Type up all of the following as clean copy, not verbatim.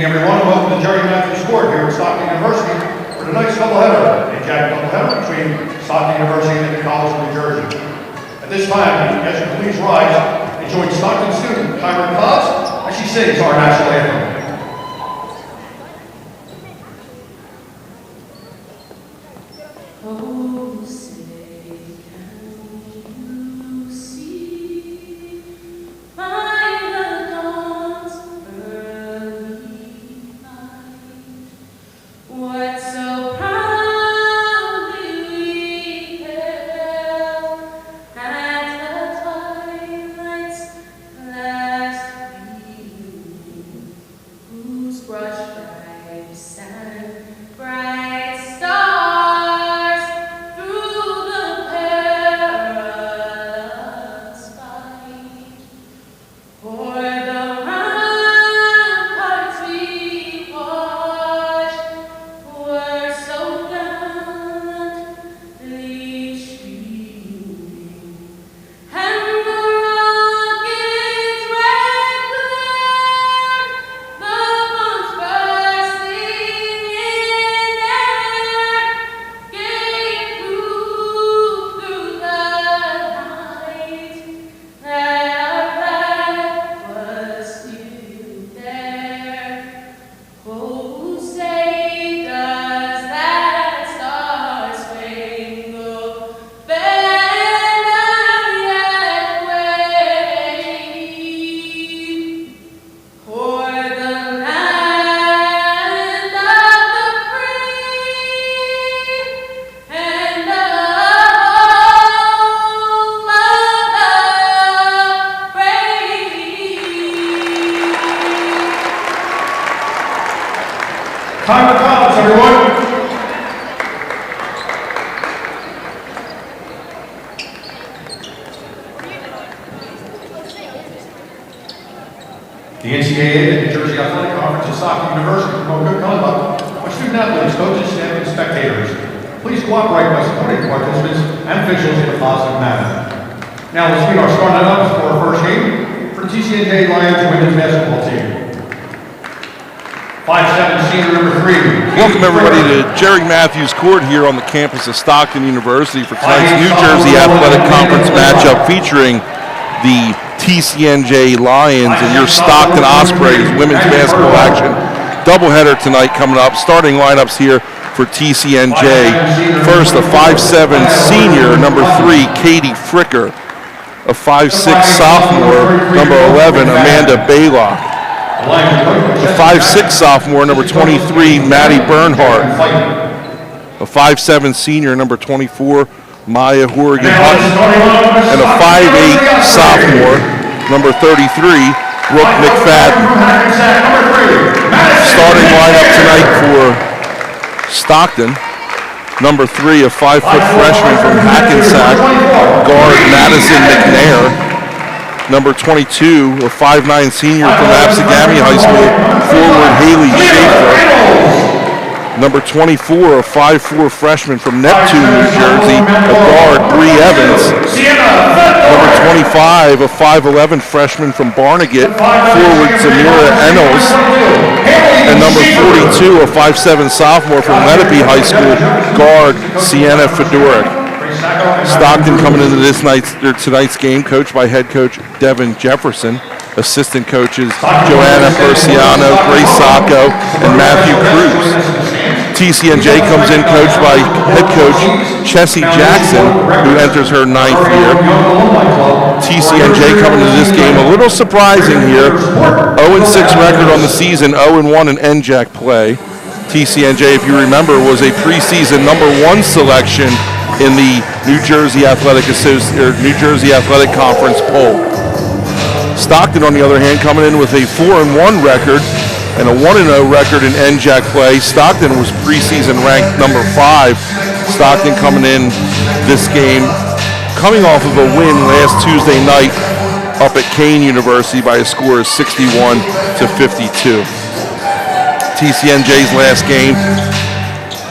evening, everyone. Welcome to Jerry Matthews Court here at Stockton University for tonight's doubleheader, a jack doubleheader between Stockton University and the College of New Jersey. At this time, as you please rise and join Stockton student Kyra Cobbs as she sings our national anthem. Oh, say, can you see by the dawn's early light what so proudly we hailed at the twilight's last gleaming, whose brush stripes and bright stars through the perilous fight, o'er the ramparts we watched, were so gallantly streaming, and the rocket's red glare, the bombs bursting in air, gave proof through the night that our flag was still there. Oh, say does that star-spangled banner yet wave o'er the land of the free and the home of the brave? Kyra Cobbs, everyone. The NCAA and New Jersey Athletic Conference at Stockton University promote good conduct by student athletes, coaches, staff, and spectators. Please cooperate by supporting participants and officials in a positive manner. Now let's meet our starting lineups for our first game for the TCNJ Lions women's basketball team. 5'7" senior number 3. Welcome everybody to Jerry Matthews Court here on the campus of Stockton University for tonight's New Jersey Athletic Conference matchup featuring the TCNJ Lions and your Stockton Ospreys women's basketball action. Doubleheader tonight coming up. Starting lineups here for TCNJ. First, a 5'7" senior, number 3, Katie Fricker. A 5'6" sophomore, number 11, Amanda Baylock. A 5'6" sophomore, number 23, Maddie Bernhardt. A 5'7" senior, number 24, Maya Horrigan-Hutton. And a 5'8" sophomore, number 33, Brooke McFadden. Starting lineup tonight for Stockton. Number 3, a 5-foot freshman from Hackensack, guard Madison McNair. Number 22, a 5'9" senior from Absegami High School, forward Haley Schaefer. Number 24, a 5'4" freshman from Neptune, New Jersey, a guard Bree Evans. Number 25, a 5'11" freshman from Barnegat, forward Zamira Ennels. And number 42, a 5'7" sophomore from Lenape High School, guard Sienna Fedoric. Stockton coming into tonight's game, coached by head coach Devin Jefferson. Assistant coaches Joanna Persiano, Grace Sacco, and Matthew Cruz. TCNJ comes in coached by head coach Chessie Jackson, who enters her 9th year. TCNJ coming into this game a little surprising here. 0-6 record on the season, 0-1 in NJAC play. TCNJ, if you remember, was a preseason number 1 selection in the New Jersey Athletic Conference poll. Stockton, on the other hand, coming in with a 4-1 record and a 1-0 record in NJAC play. Stockton was preseason ranked number 5. Stockton coming in this game, coming off of a win last Tuesday night up at Kane University by a score of 61-52. TCNJ's last game,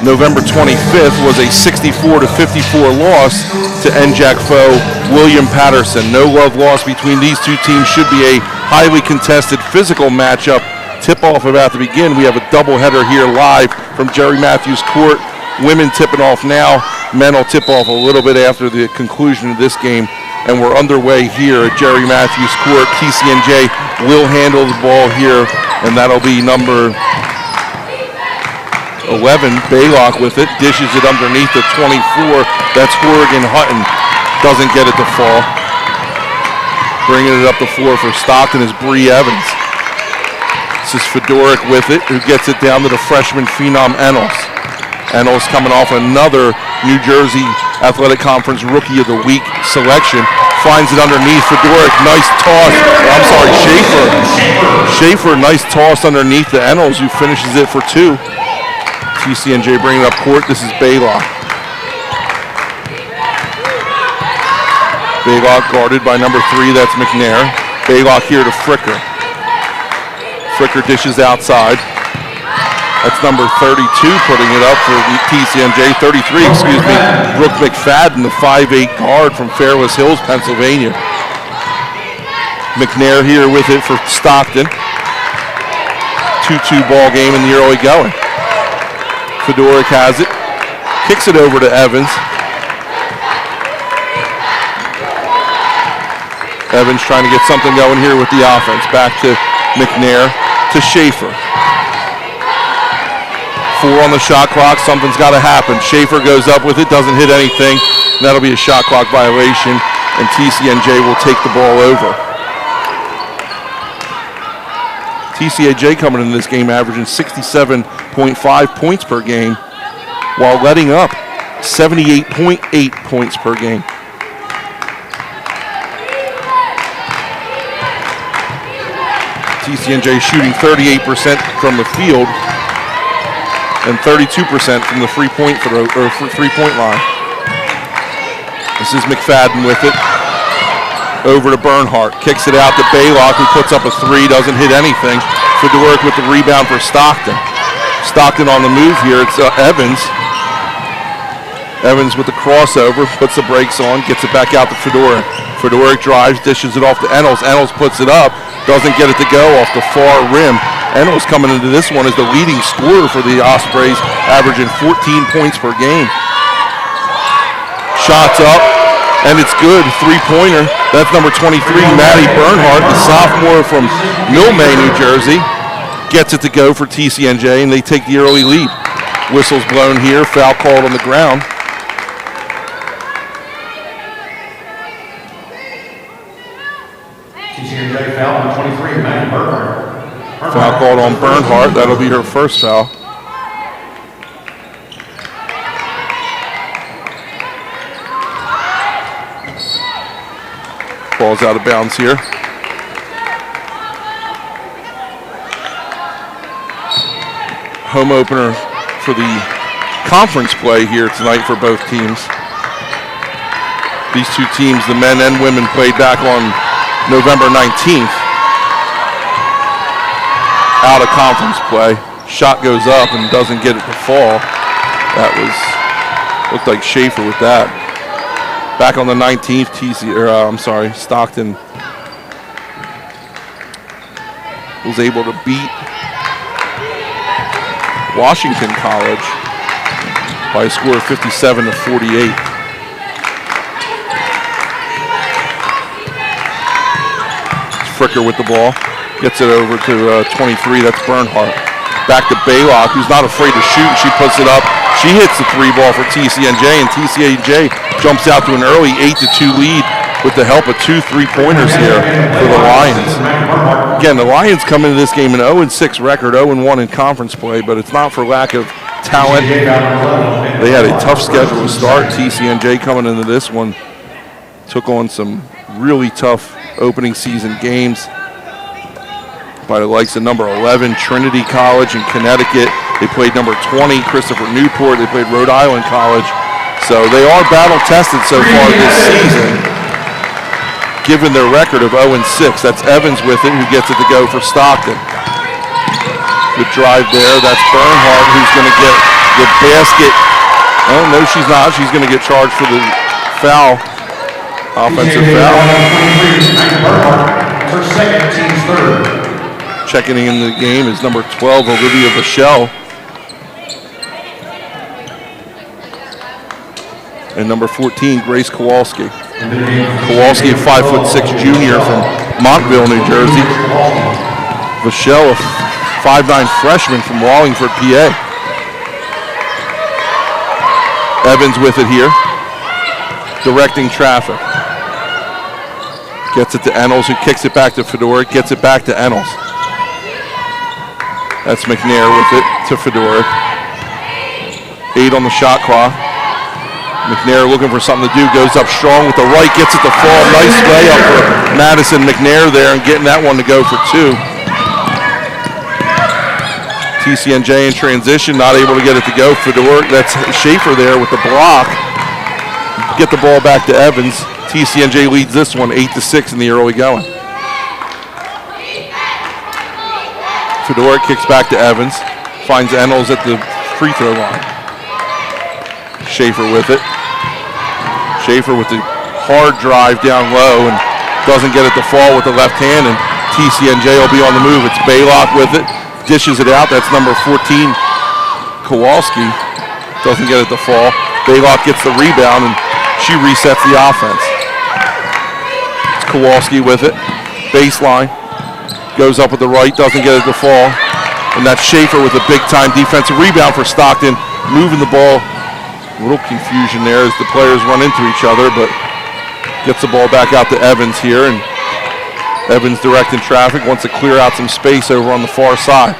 November 25th, was a 64-54 loss to NJAC foe William Patterson. No love lost between these two teams. Should be a highly contested physical matchup tip-off about to begin. We have a doubleheader here live from Jerry Matthews Court. Women tipping off now. Men will tip off a little bit after the conclusion of this game. And we're underway here at Jerry Matthews Court. TCNJ will handle the ball here, and that'll be number 11, Baylock with it. Dishes it underneath the 24. That's Horrigan Hutton. Doesn't get it to fall. Bringing it up the floor for Stockton is Bree Evans. This is Fedoric with it, who gets it down to the freshman phenom Ennals. Ennals coming off another New Jersey Athletic Conference Rookie of the Week selection. Finds it underneath. Fedoric, nice toss. I'm sorry, Schaefer, nice toss underneath the Ennals, who finishes it for 2. TCNJ bringing up court. This is Baylock. Baylock guarded by number 3. That's McNair. Baylock here to Fricker. Fricker dishes outside. That's number 32 putting it up for TCNJ. 33, excuse me. Brooke McFadden, the 5'8 guard from Fairless Hills, Pennsylvania. McNair here with it for Stockton. 2-2 ball game in the early going. Fedoric has it. Kicks it over to Evans. Evans trying to get something going here with the offense. Back to McNair to Schaefer. 4 on the shot clock. Something's got to happen. Schaefer goes up with it, doesn't hit anything. That'll be a shot clock violation, and TCNJ will take the ball over. TCNJ coming into this game averaging 67.5 points per game while letting up 78.8 points per game. TCNJ shooting 38% from the field and 32% from the three-point line. This is McFadden with it. Over to Bernhardt. Kicks it out to Baylock, who puts up a 3, doesn't hit anything. Fedoric with the rebound for Stockton. Stockton on the move here. It's Evans. Evans with the crossover, puts the brakes on, gets it back out to Fedoric. Fedoric drives, dishes it off to Ennals. Ennals puts it up, doesn't get it to go off the far rim. Ennals coming into this one as the leading scorer for the Ospreys, averaging 14 points per game. Shots up, and it's good. 3-pointer. That's number 23, Maddie Bernhardt, the sophomore from Millmay, New Jersey. Gets it to go for TCNJ, and they take the early lead. Whistle's blown here. Foul called on the ground. TCNJ foul on 23, Maddie Bernhardt. Foul called on Bernhardt. That'll be her first foul. Ball's out of bounds here. Home opener for the conference play here tonight for both teams. These two teams, the men and women, played back on November 19th. Out of conference play. Shot goes up and doesn't get it to fall. That looked like Schaefer with that. Back on the 19th, Stockton was able to beat Washington College by a score of 57-48. Fricker with the ball. Gets it over to 23. That's Bernhardt. Back to Baylock, who's not afraid to shoot. She puts it up. She hits the 3 ball for TCNJ, and TCNJ jumps out to an early 8-2 lead with the help of 2 3-pointers here for the Lions. Again, the Lions come into this game an 0-6 record, 0-1 in conference play, but it's not for lack of talent. They had a tough schedule to start. TCNJ coming into this one took on some really tough opening season games by the likes of number 11, Trinity College in Connecticut. They played number 20, Christopher Newport. They played Rhode Island College. So they are battle-tested so far this season, given their record of 0-6. That's Evans with it, who gets it to go for Stockton. Good drive there. That's Bernhardt, who's going to get the basket. Oh, no, she's not. She's going to get charged for the foul, offensive foul. Her second, team's third. Checking in the game is number 12, Olivia Vachelle. And number 14, Grace Kowalski. Kowalski, a 5'6" junior from Montville, New Jersey. Vachelle, a 5'9" freshman from Wallingford, PA. Evans with it here, directing traffic. Gets it to Ennals, who kicks it back to Fedora, gets it back to Ennals. That's McNair with it to Fedora. 8 on the shot clock. McNair looking for something to do, goes up strong with the right, gets it to fall. Nice layup for Madison McNair there and getting that one to go for 2. TCNJ in transition, not able to get it to go. Fedora, that's Schaefer there with the block. Get the ball back to Evans. TCNJ leads this one 8-6 in the early going. Fedora kicks back to Evans. Finds Ennals at the free throw line. Schaefer with it. Schaefer with the hard drive down low and doesn't get it to fall with the left hand, and TCNJ will be on the move. It's Baylock with it. Dishes it out. That's number 14, Kowalski. Doesn't get it to fall. Baylock gets the rebound, and she resets the offense. It's Kowalski with it. Baseline. Goes up with the right, doesn't get it to fall. And that's Schaefer with a big-time defensive rebound for Stockton. Moving the ball. A little confusion there as the players run into each other, but gets the ball back out to Evans here. And Evans directing traffic, wants to clear out some space over on the far side.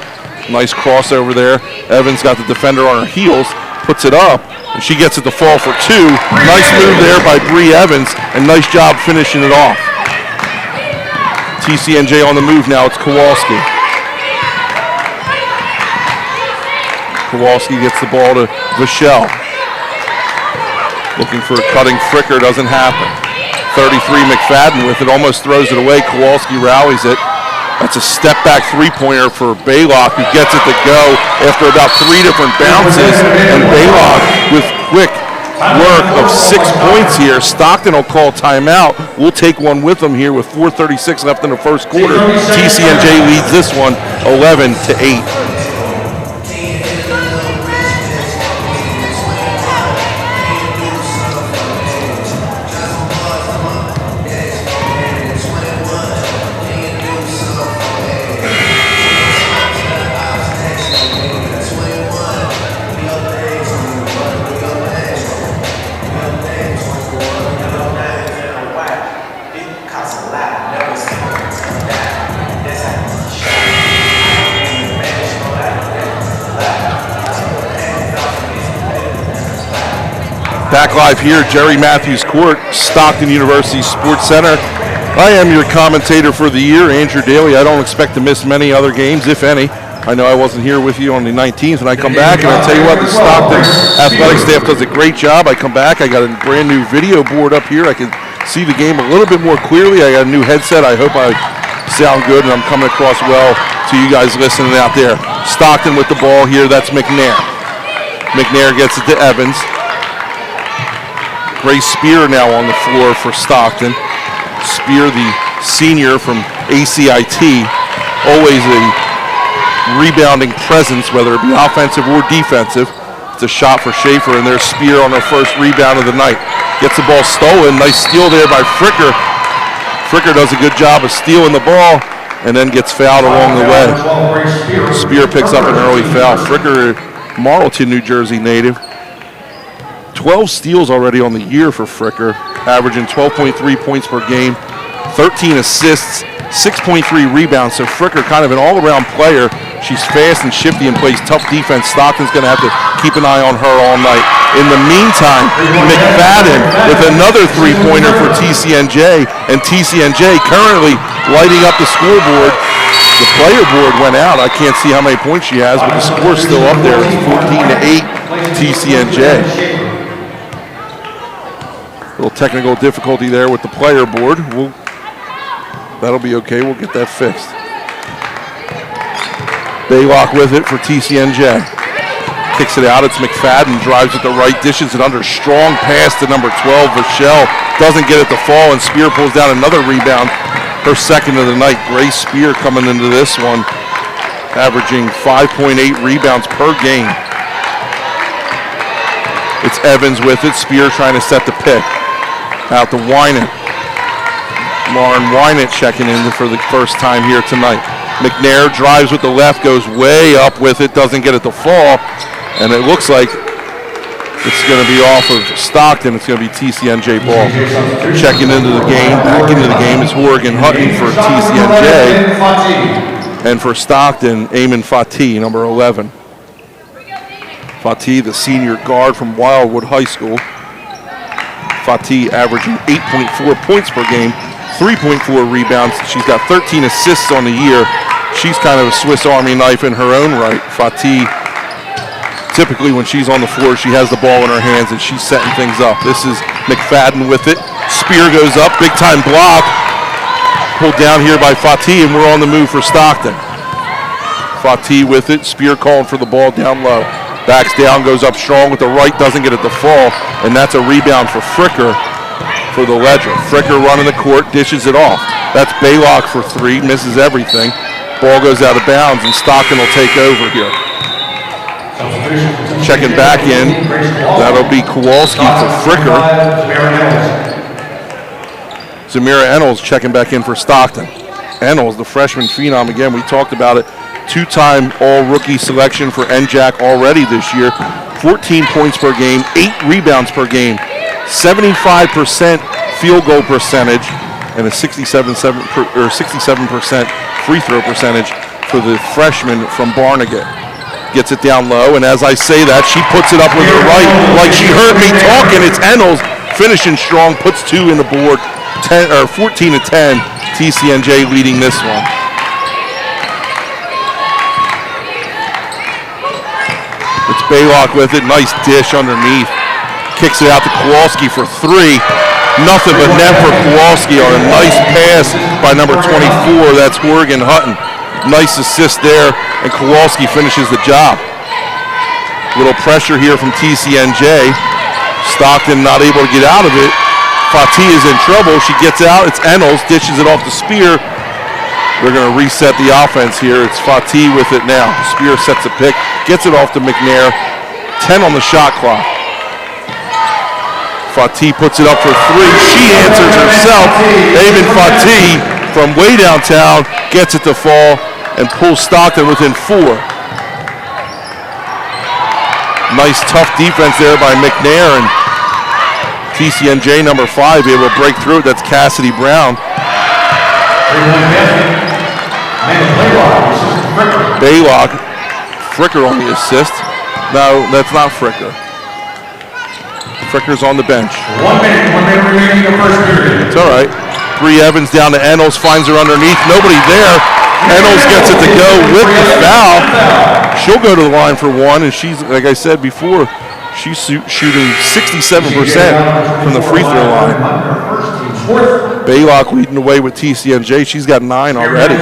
Nice crossover there. Evans got the defender on her heels, puts it up, and she gets it to fall for 2. Nice move there by Bree Evans, and nice job finishing it off. TCNJ on the move now, it's Kowalski. Kowalski gets the ball to Vachelle. Looking for a cutting Fricker, doesn't happen. 33 McFadden with it, almost throws it away. Kowalski rallies it. That's a step back three-pointer for Baylock, who gets it to go after about 3 different bounces. And Baylock with quick work of 6 points here. Stockton will call timeout. We'll take one with them here with 4:36 left in the first quarter. TCNJ leads this one 11-8. Back live here, Jerry Matthews Court, Stockton University Sports Center. I am your commentator for the year, Andrew Daly. I don't expect to miss many other games, if any. I know I wasn't here with you on the 19th, and I come back, and I tell you what, the Stockton athletic staff does a great job. I come back, I got a brand new video board up here. I can see the game a little bit more clearly. I got a new headset. I hope I sound good, and I'm coming across well to you guys listening out there. Stockton with the ball here, that's McNair. McNair gets it to Evans. Grace Spear now on the floor for Stockton. Spear, the senior from ACIT, always a rebounding presence, whether it be offensive or defensive. It's a shot for Schaefer, and there's Spear on her first rebound of the night. Gets the ball stolen. Nice steal there by Fricker. Fricker does a good job of stealing the ball and then gets fouled along the way. Spear picks up an early foul. Fricker, Marlton, New Jersey native. 12 steals already on the year for Fricker, averaging 12.3 points per game, 13 assists, 6.3 rebounds. So Fricker, kind of an all-around player. She's fast and shifty and plays tough defense. Stockton's going to have to keep an eye on her all night. In the meantime, McFadden with another three-pointer for TCNJ, and TCNJ currently lighting up the scoreboard. The player board went out. I can't see how many points she has, but the score's still up there. It's 14-8 TCNJ. Little technical difficulty there with the player board. That'll be okay. We'll get that fixed. Baylock with it for TCNJ. Kicks it out. It's McFadden. Drives at the right. Dishes it under. Strong pass to number 12, Vachelle. Doesn't get it to fall, and Spear pulls down another rebound. Her second of the night. Grace Spear coming into this one averaging 5.8 rebounds per game. It's Evans with it. Spear trying to set the pick. Out to Wynant. Lauren Wynant checking in for the first time here tonight. McNair drives with the left, goes way up with it, doesn't get it to fall, and it looks like it's going to be off of Stockton. It's going to be TCNJ ball. Checking into the game, back into the game is Horgan Hutton for TCNJ. And for Stockton, Eamon Fatih, number 11. Fatih, the senior guard from Wildwood High School. Fatih averaging 8.4 points per game, 3.4 rebounds. She's got 13 assists on the year. She's kind of a Swiss Army knife in her own right. Fatih, typically when she's on the floor, she has the ball in her hands and she's setting things up. This is McFadden with it. Spear goes up, big time block. Pulled down here by Fatih, and we're on the move for Stockton. Fatih with it, Spear calling for the ball down low. Backs down, goes up strong with the right, doesn't get it to fall, and that's a rebound for Fricker for the Ledger. Fricker running the court, dishes it off. That's Baylock for three, misses everything. Ball goes out of bounds, and Stockton will take over here. Checking back in, that'll be Kowalski for Fricker. Zamira Ennals checking back in for Stockton. Ennals, the freshman phenom, again, we talked about it. Two-time all-rookie selection for NJAC already this year. 14 points per game, 8 rebounds per game, 75% field goal percentage, and a 67% free throw percentage for the freshman from Barnegat. Gets it down low, and as I say that, she puts it up with her right. Like she heard me talking, it's Ennals finishing strong, puts 2 in the board, 14 to 10. TCNJ leading this one. It's Baylock with it, nice dish underneath. Kicks it out to Kowalski for 3. Nothing but net for Kowalski on a nice pass by number 24, that's Horgan Hutton. Nice assist there, and Kowalski finishes the job. Little pressure here from TCNJ. Stockton not able to get out of it. Fatih is in trouble. She gets out. It's Ennals, dishes it off to Spear. They're going to reset the offense here. It's Fatih with it now. Spear sets a pick, gets it off to McNair. 10 on the shot clock. Fatih puts it up for 3. She answers herself. Eamon Fatih from way downtown gets it to fall and pulls Stockton within 4. Nice tough defense there by McNair, and TCNJ number 5 able to break through it. That's Cassidy Brown. Baylock. Fricker on the assist. No, that's not Fricker. Fricker's on the bench. 1 minute remaining in the first period. It's all right. Bree Evans down to Ennals, finds her underneath. Nobody there. Ennals gets it to go with the foul. She'll go to the line for 1, and she's, like I said before, she's shooting 67% from the free throw line. Baylock leading the way with TCNJ. She's got 9 already.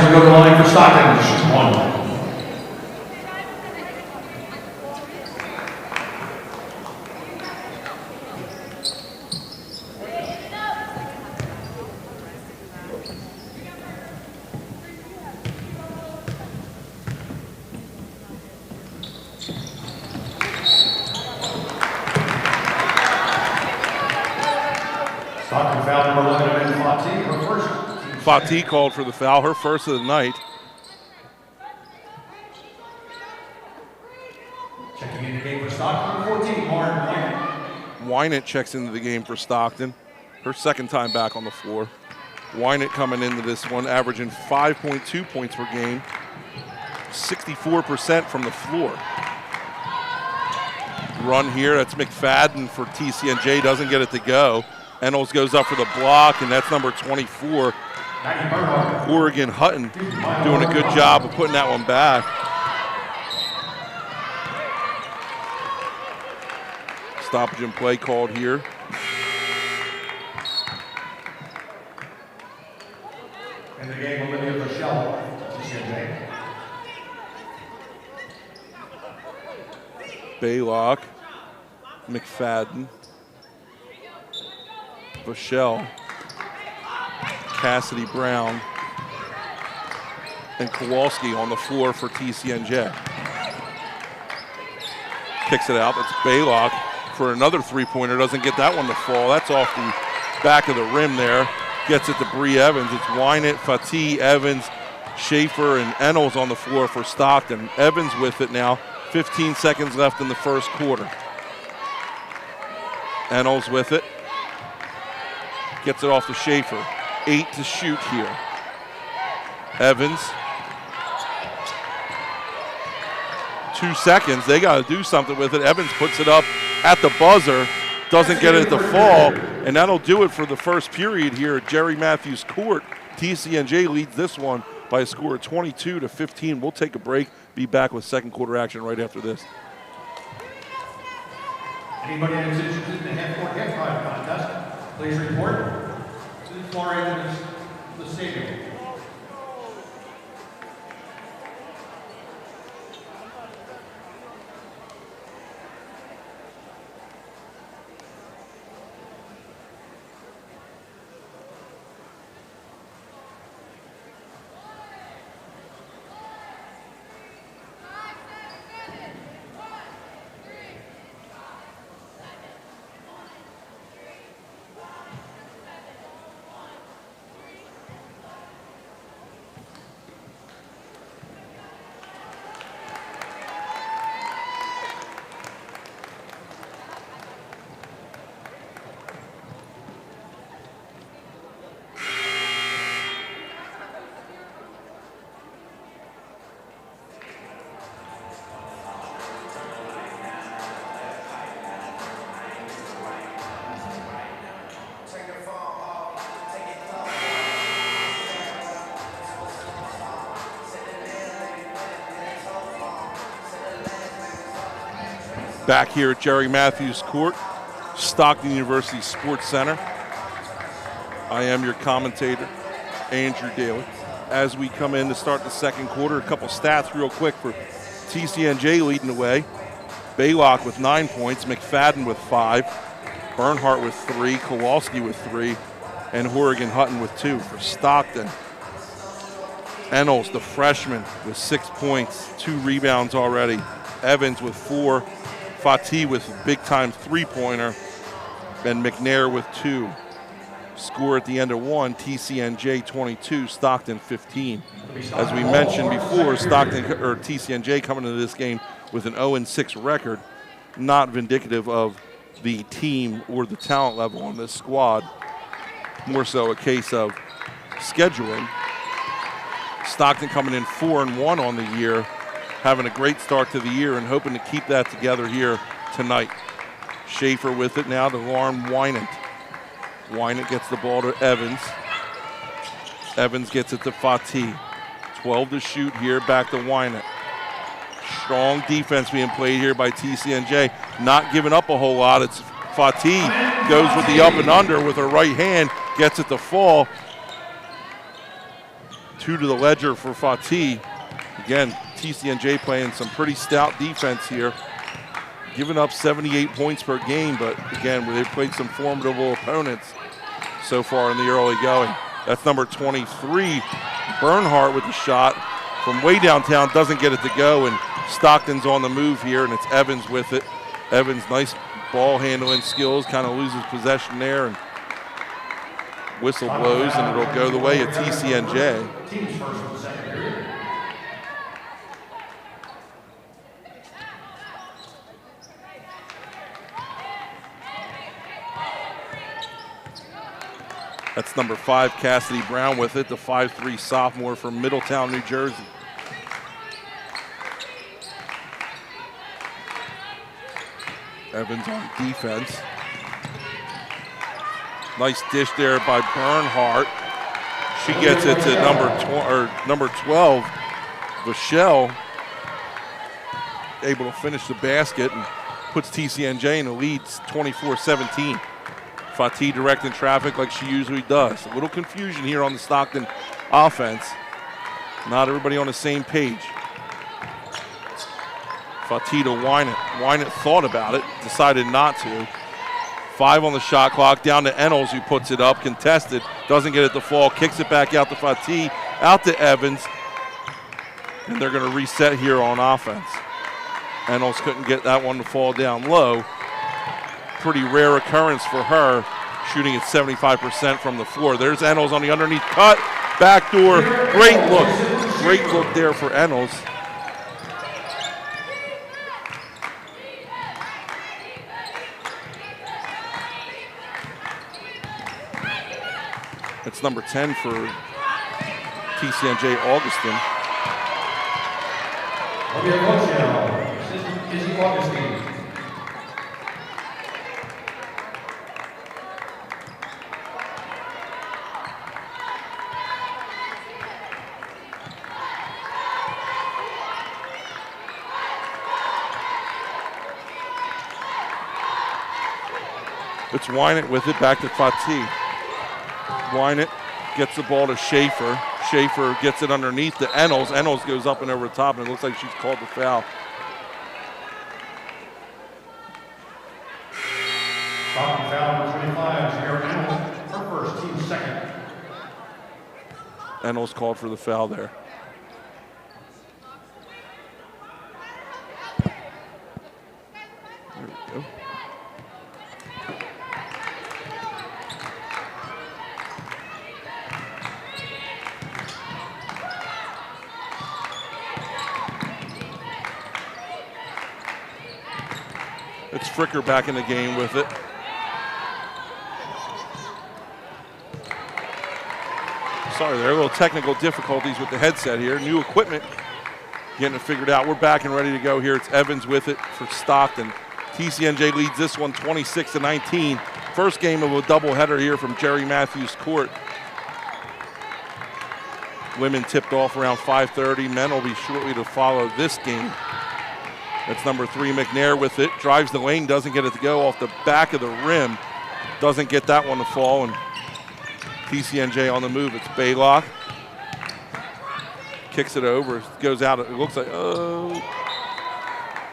Fatih called for the foul, her first of the night. Checking in the game for Stockton, 14, Lauren Wynant. Wynant checks into the game for Stockton. Her second time back on the floor. Wynant coming into this one, averaging 5.2 points per game, 64% from the floor. Run here, that's McFadden for TCNJ, doesn't get it to go. Ennals goes up for the block, and that's number 24. Horgan Hutton doing a good job of putting that one back. Stoppage and play called here. In the game, Olivia Michelle, TCNJ. Baylock, McFadden, Michelle, Cassidy Brown, and Kowalski on the floor for TCNJ. Kicks it out. That's Baylock for another three-pointer. Doesn't get that one to fall. That's off the back of the rim there. Gets it to Bree Evans. It's Wynant, Fatih, Evans, Schaefer, and Ennels on the floor for Stockton. Evans with it now. 15 seconds left in the first quarter. Ennels with it. Gets it off to Schaefer. 8 to shoot here. Evans. 2 seconds. They got to do something with it. Evans puts it up at the buzzer. Doesn't get it to fall. And that'll do it for the first period here at Jerry Matthews Court. TCNJ leads this one by a score of 22-15. We'll take a break. Be back with second quarter action right after this. Anybody that is interested in the half-court half-time contest, please report to the far end of the stadium. Back here at Jerry Matthews Court, Stockton University Sports Center. I am your commentator, Andrew Daly. As we come in to start the second quarter, a couple stats real quick for TCNJ leading the way. Baylock with 9 points, McFadden with 5, Bernhardt with 3, Kowalski with 3, and Horrigan Hutton with 2 for Stockton. Ennels, the freshman, with 6 points, 2 rebounds already. Evans with 4. Fatih with a big-time three-pointer, and McNair with 2. Score at the end of 1, TCNJ 22, Stockton 15. As we mentioned before, TCNJ coming into this game with an 0-6 record, not vindicative of the team or the talent level on this squad. More so a case of scheduling. Stockton coming in 4-1 on the year, having a great start to the year and hoping to keep that together here tonight. Schaefer with it now to Lauren Wynant. Wynant gets the ball to Evans. Evans gets it to Fatih. 12 to shoot here, back to Wynant. Strong defense being played here by TCNJ. Not giving up a whole lot. It's Fatih goes with the up and under with her right hand, gets it to fall. 2 to the ledger for Fatih. Again, TCNJ playing some pretty stout defense here, giving up 78 points per game, but again, they've played some formidable opponents so far in the early going. That's number 23, Bernhardt with the shot from way downtown, doesn't get it to go, and Stockton's on the move here, and it's Evans with it. Evans, nice ball handling skills, kind of loses possession there, and whistle blows, and it'll go the way of TCNJ. Teams first in the second period. That's number 5, Cassidy Brown with it, the 5'3" sophomore from Middletown, New Jersey. Evans on defense. Nice dish there by Bernhardt. She gets it to number 12, Vachelle, able to finish the basket and puts TCNJ in the lead 24-17. Fatih directing traffic like she usually does. A little confusion here on the Stockton offense. Not everybody on the same page. Fatih to Wynant. Wynant thought about it, decided not to. 5 on the shot clock, down to Ennels, who puts it up, contested, doesn't get it to fall, kicks it back out to Fatih, out to Evans. And they're going to reset here on offense. Ennals couldn't get that one to fall down low. Pretty rare occurrence for her, shooting at 75% from the floor. There's Ennals on the underneath cut. Backdoor. Great look. Great look there for Ennals. It's number 10 for TCNJ, Augustin. Izzy Augustine. It's Wynett with it, back to Fatih. Wynett gets the ball to Schaefer. Schaefer gets it underneath to Ennals. Ennals goes up and over the top, and it looks like she's called the foul. Stockton foul number 25, Sierra Ennals, her first, team second. Ennals called for the foul there. There we go. It's Fricker back in the game with it. Sorry, there are a little technical difficulties with the headset here. New equipment, getting it figured out. We're back and ready to go here. It's Evans with it for Stockton. TCNJ leads this one 26-19. First game of a doubleheader here from Jerry Matthews Court. Women tipped off around 5:30. Men will be shortly to follow this game. That's number 3, McNair with it. Drives the lane, doesn't get it to go off the back of the rim. Doesn't get that one to fall, and TCNJ on the move. It's Baylock. Kicks it over, goes out. It looks like, oh.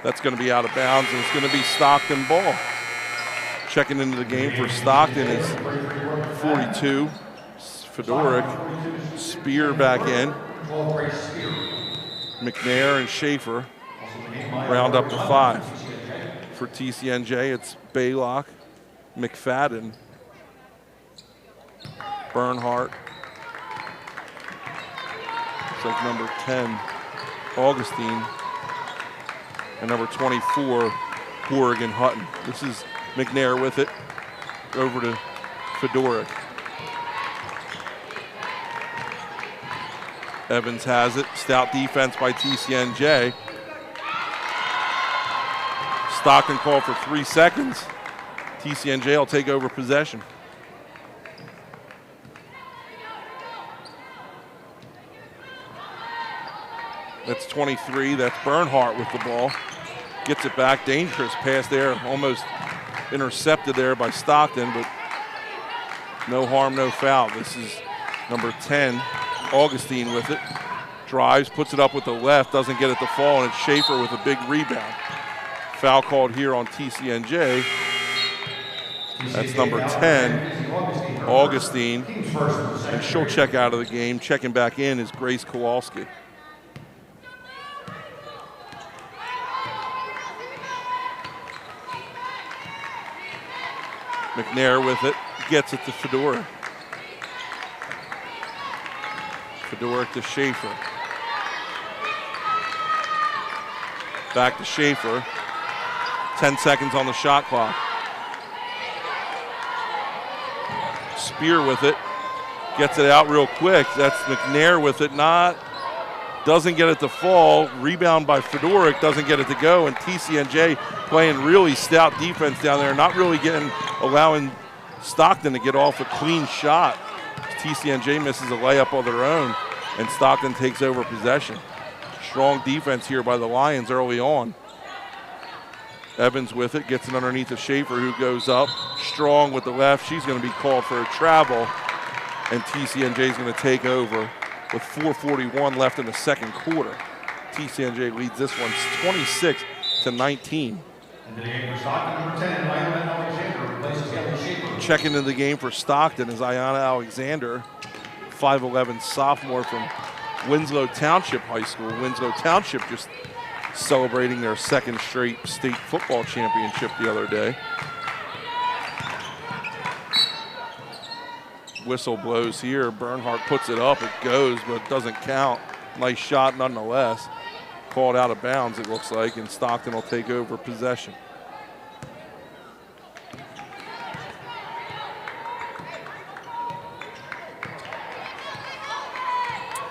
That's going to be out of bounds, and it's going to be Stockton ball. Checking into the game for Stockton is 42. Fedoric. Spear back in. McNair and Schaefer round up to 5. For TCNJ, it's Baylock, McFadden, Bernhardt. Looks like number 10, Augustine, and number 24, Horrigan Hutton. This is McNair with it, over to Fedoric. Evans has it, stout defense by TCNJ. Stockton called for 3 seconds. TCNJ will take over possession. That's 23, that's Bernhardt with the ball. Gets it back, dangerous pass there, almost intercepted there by Stockton, but no harm, no foul. This is number 10, Augustine with it. Drives, puts it up with the left, doesn't get it to fall, and it's Schaefer with a big rebound. Foul called here on TCNJ. That's number 10, Augustine, and she'll check out of the game. Checking back in is Grace Kowalski. McNair with it, gets it to Fedoric. Fedoric to Schaefer. Back to Schaefer. 10 seconds on the shot clock. Spear with it. Gets it out real quick. That's McNair with it. Doesn't get it to fall. Rebound by Fedoric. Doesn't get it to go. And TCNJ playing really stout defense down there. Not really allowing Stockton to get off a clean shot. TCNJ misses a layup of their own. And Stockton takes over possession. Strong defense here by the Lions early on. Evans with it, gets it underneath to Schaefer, who goes up strong with the left. She's going to be called for a travel, and TCNJ is going to take over with 4:41 left in the second quarter. TCNJ leads this one 26-19. In the game for Stockton, number 10, Ayana Alexander replaces Kelly Schaefer. Checking in the game for Stockton is Ayana Alexander, 5'11" sophomore from Winslow Township High School. Winslow Township just celebrating their second straight state football championship the other day. Whistle blows here. Bernhardt puts it up. It goes, but it doesn't count. Nice shot nonetheless. Called out of bounds, it looks like, and Stockton will take over possession.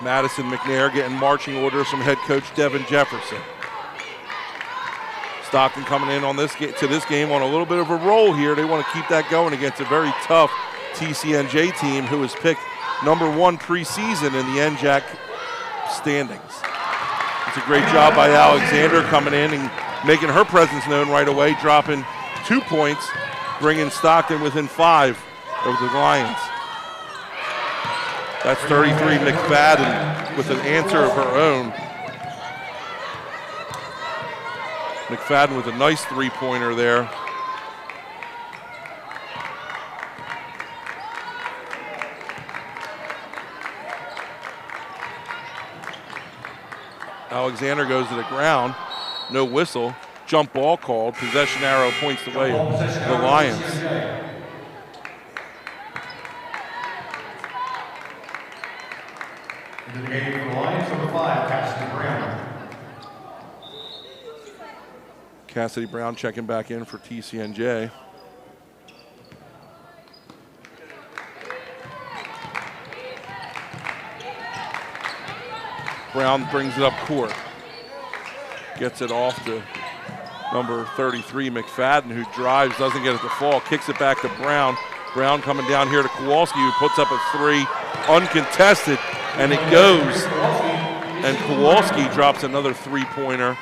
Madison McNair getting marching orders from head coach Devin Jefferson. Stockton coming in on this game on a little bit of a roll here. They want to keep that going against a very tough TCNJ team who was picked #1 preseason in the NJAC standings. It's a great job by Alexander coming in and making her presence known right away, dropping 2 points, bringing Stockton within 5 of the Lions. That's 33 McFadden with an answer of her own. McFadden with a nice three-pointer there. Alexander goes to the ground, no whistle, jump ball called, possession arrow points the way of the Lions. Into the game for the Lions, number 5, Cassidy Brown. Cassidy Brown checking back in for TCNJ. Brown brings it up court. Gets it off to number 33, McFadden, who drives, doesn't get it to fall, kicks it back to Brown. Brown coming down here to Kowalski, who puts up a 3, uncontested, and it goes. And Kowalski drops another three-pointer.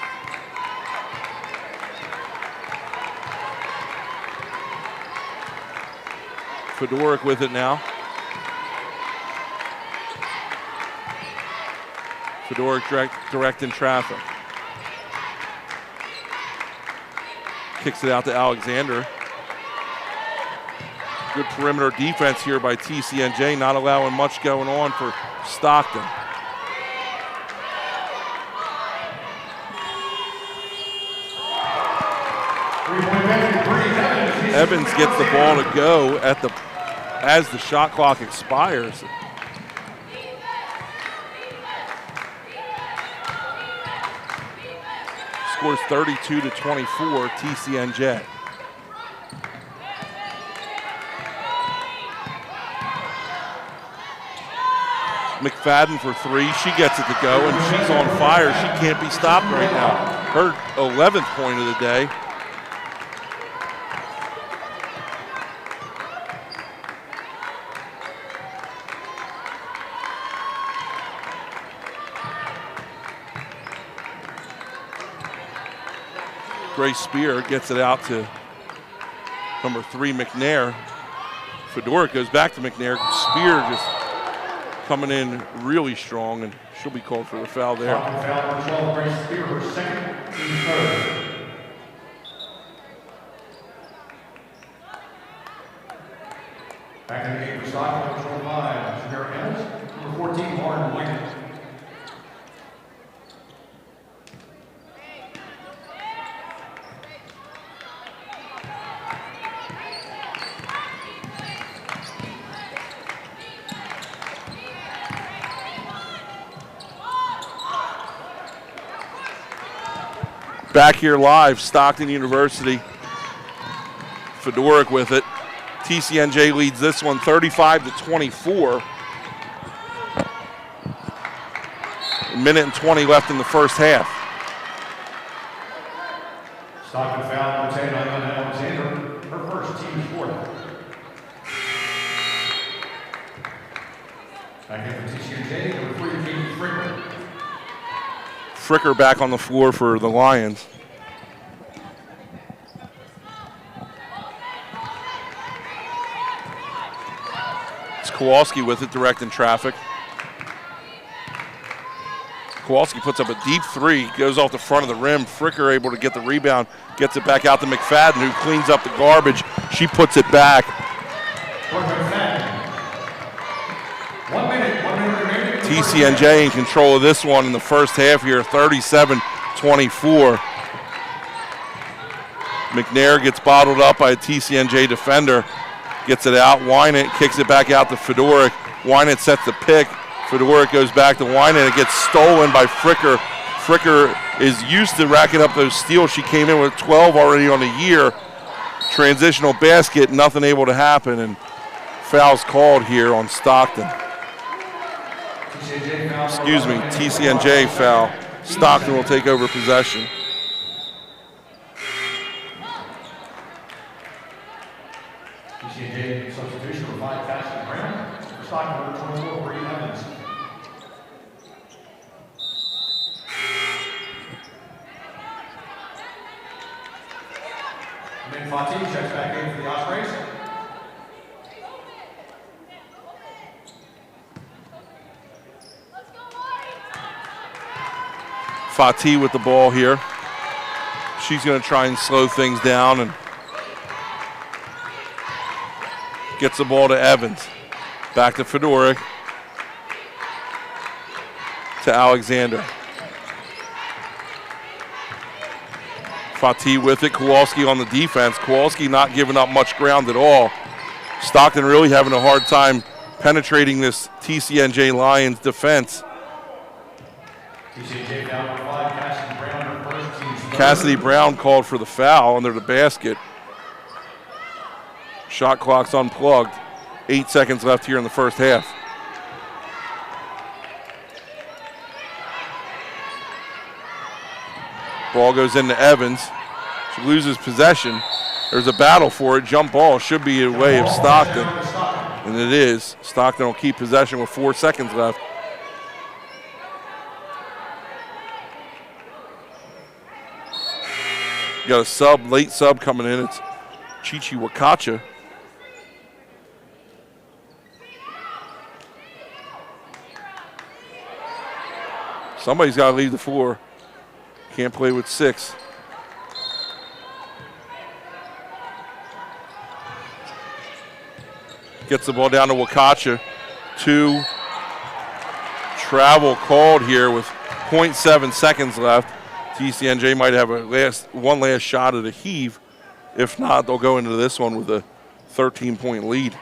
Fedoric with it now. Fedoric directing traffic. Kicks it out to Alexander. Good perimeter defense here by TCNJ, not allowing much going on for Stockton. Evans gets the ball to go as the shot clock expires. Scores 32-24, TCNJ. McFadden for 3. She gets it to go, and she's on fire. She can't be stopped right now. Her 11th point of the day. Grace Spear gets it out to number 3, McNair. Fedoric goes back to McNair. Spear just coming in really strong, and she'll be called for the foul there. Foul for 12, Grace Spear, her second, team third. Back in the game for Stockton, number 25, Samara Evans, number 14, Lauren White. Back here live, Stockton University. Fedoric with it. TCNJ leads this one 35-24. A minute and 20 left in the first half. Stockton foul number 10 on Alexander, her first, team fourth. Back in for TCNJ, number 3, Katie Fricker. Fricker back on the floor for the Lions. It's Kowalski with it, directing traffic. Kowalski puts up a deep 3, goes off the front of the rim. Fricker able to get the rebound, gets it back out to McFadden, who cleans up the garbage. She puts it back. 1 minute remaining. TCNJ in control of this one in the first half here, 37-24. McNair gets bottled up by a TCNJ defender. Gets it out, Wynant kicks it back out to Fedoric. Wynant sets the pick. Fedoric goes back to Wynant. It gets stolen by Fricker. Fricker is used to racking up those steals. She came in with 12 already on the year. Transitional basket, nothing able to happen, and fouls called here on Stockton. Excuse me, TCNJ foul. Stockton will take over possession. TCNJ substitution for 5 Cassidy Brown. For Stockton, number 24, Brady Evans. And then Fatih checks back in for the Ospreys. Fatih with the ball here. She's going to try and slow things down and gets the ball to Evans. Back to Fedoric. To Alexander. Fatih with it. Kowalski on the defense. Kowalski not giving up much ground at all. Stockton really having a hard time penetrating this TCNJ Lions defense. TCNJ foul number 5, Cassidy Brown, her first team's third. Cassidy Brown called for the foul under the basket. Shot clock's unplugged. 8 seconds left here in the first half. Ball goes into Evans. She loses possession. There's a battle for it. Jump ball should be a way of Stockton. And it is. Stockton will keep possession with 4 seconds left. You got a sub, late sub coming in. It's Chichi Wakacha. Somebody's got to leave the floor. Can't play with 6. Gets the ball down to Wakacha. 2. Travel called here with 0.7 seconds left. TCNJ might have one last shot at a heave. If not, they'll go into this one with a 13-point lead.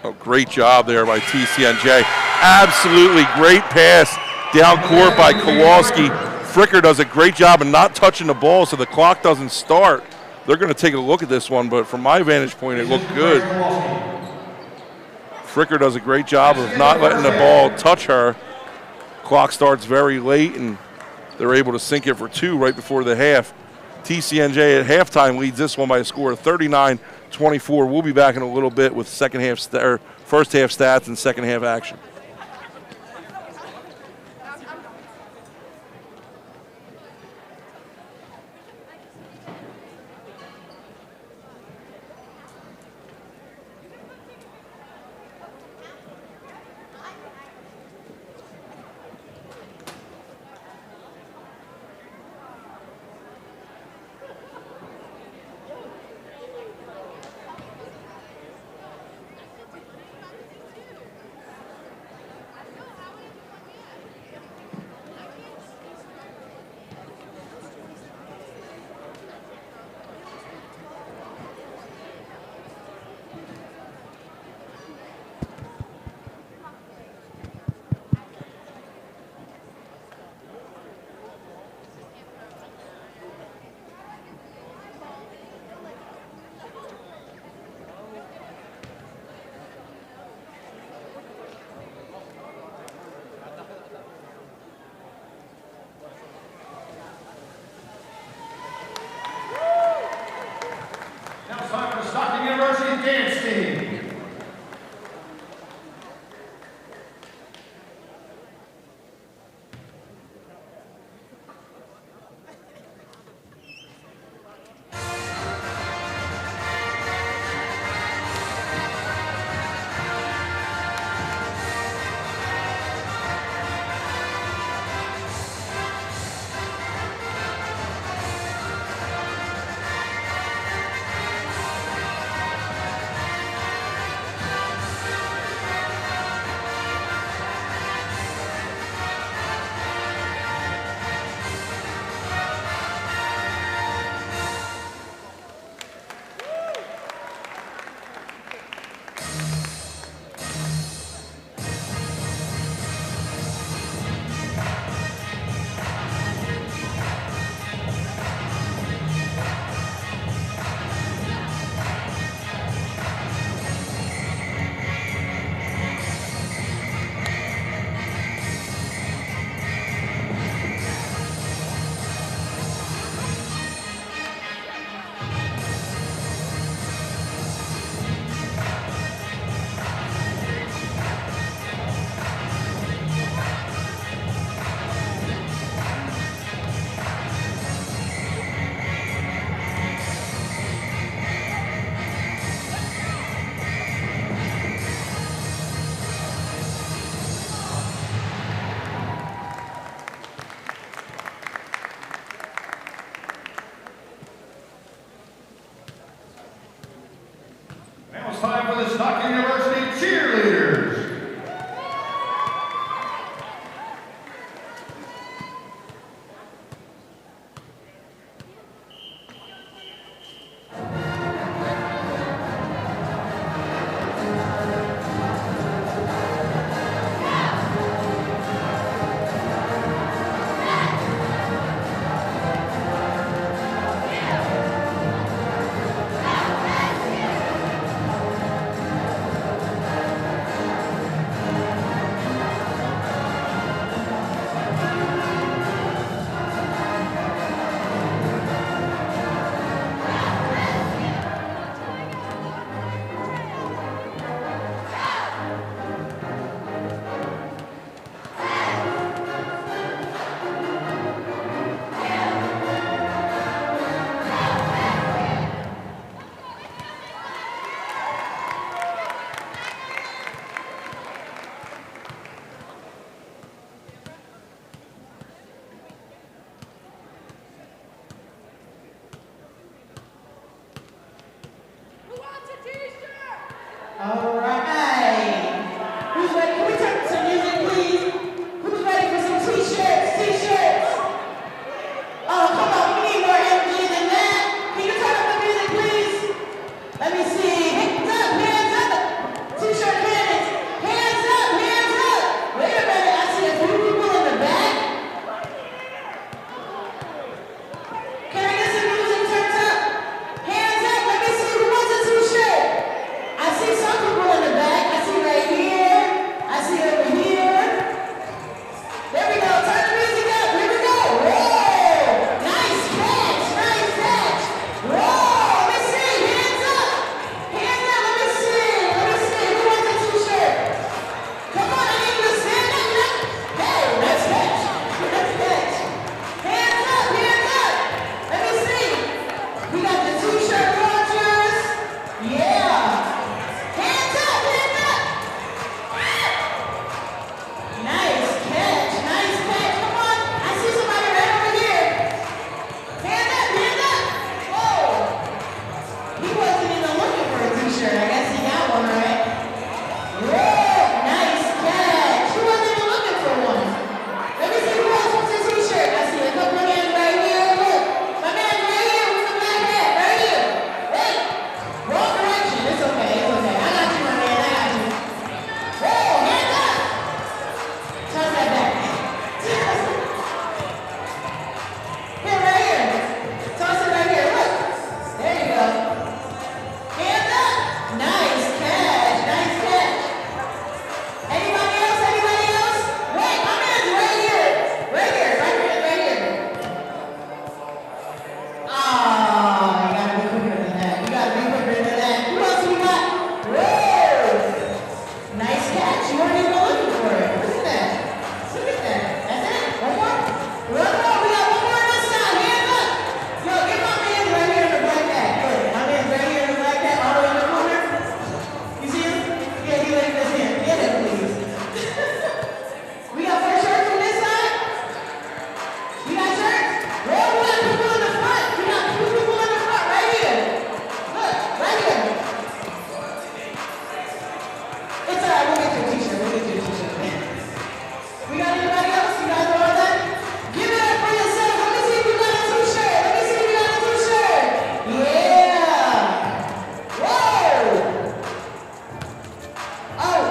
Oh, great job there by TCNJ. Absolutely great pass down court by Kowalski. Fricker does a great job of not touching the ball so the clock doesn't start. They're going to take a look at this one, but from my vantage point, it looked good. Fricker does a great job of not letting the ball touch her. Clock starts very late, and they're able to sink it for 2 right before the half. TCNJ at halftime leads this one by a score of 39-24. We'll be back in a little bit with first half stats and second half action. for the Stockton University cheerleaders. All right. Who's ready? Can we turn some music, please? Who's ready for some t-shirts? T-shirts. Oh, come on. We need more energy than that. Can you turn up the music, please? Let me see. Hands up, hands up. T-shirt cannons. Hands up, hands up. Wait a minute. I see a few people in the back. Can I get some music turned up? Hands up. Let me see who wants a t-shirt. I see some people in the back. I see right here. I see over here. There we go. Turn the music up. Here we go. Whoa! Nice catch. Nice catch. Whoa! Let me see. Hands up. Hands up. Let me see. Let me see. Who wants a t-shirt? Come on. I need you to stand up. Hey, nice catch. Nice catch. Hands up. Hands up. Let me see. We got the t-shirt launchers. Yeah. Hands up, hands up! Nice catch, nice catch. Come on, I see somebody right over here. Hands up, hands up! Whoa! He wasn't even looking for a t-shirt. I guess he got one, right? Whoa! Nice catch. He wasn't even looking for one. Let me see who else wants a t-shirt. I see a couple of hands right here. Look, my man right here with the black hat, right here. Hey! Wrong direction. It's okay. It's okay. I got you, my man. I got you. Whoa, hands up. Toss that back. Here, right here. Toss it right here. Look. There you go. Hands up. Nice catch. Nice catch. Anybody else? Anybody else? Wait, my man's right here. Right here. Right here. Right here. Oh, you gotta be quicker than that. You gotta be quicker than that. Who else we got? Whoa! Nice catch. You weren't even looking for it. Look at that. Look at that. That's it? One more? One more. We got one more this time. Hands up. Yo, get my man right here in the black hat. Look, my man's right here in the black hat, all the way in the corner. You see him? Yeah, he laid his hand. Get it, please. We got more shirts on this side? We got shirts? Well, we got people in the front. We got two people in the front right here. Look, right here. It's all right. We'll get your t-shirt. We'll get your t-shirt. We got anybody else? You guys are all done? Give it up for yourself. Let me see if you got a t-shirt. Let me see if you got a t-shirt. Yeah. Whoa. Oh.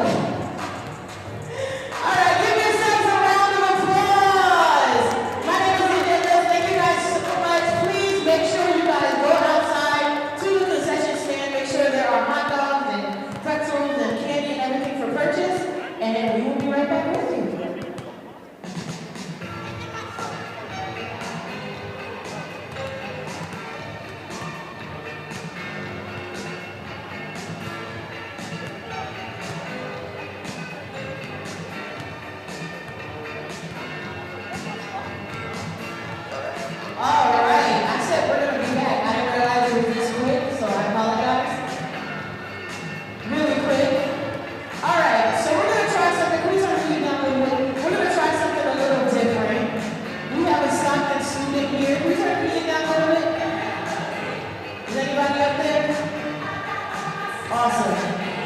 All right, give yourselves a round of applause. My name is Angela. Thank you guys so much. Please make sure you guys go outside to the concession stand. Make sure there are hot dogs and pretzels and candy and everything for purchase. And then we will be right back with you. All right, I said we're gonna be back. I didn't realize it was this quick, so I apologize. Really quick. All right, so we're gonna try something. Can we turn the music down a little bit? We're gonna try something a little different. We have a Stockton student here. Can we turn the music down a little bit? Is anybody up there? Awesome.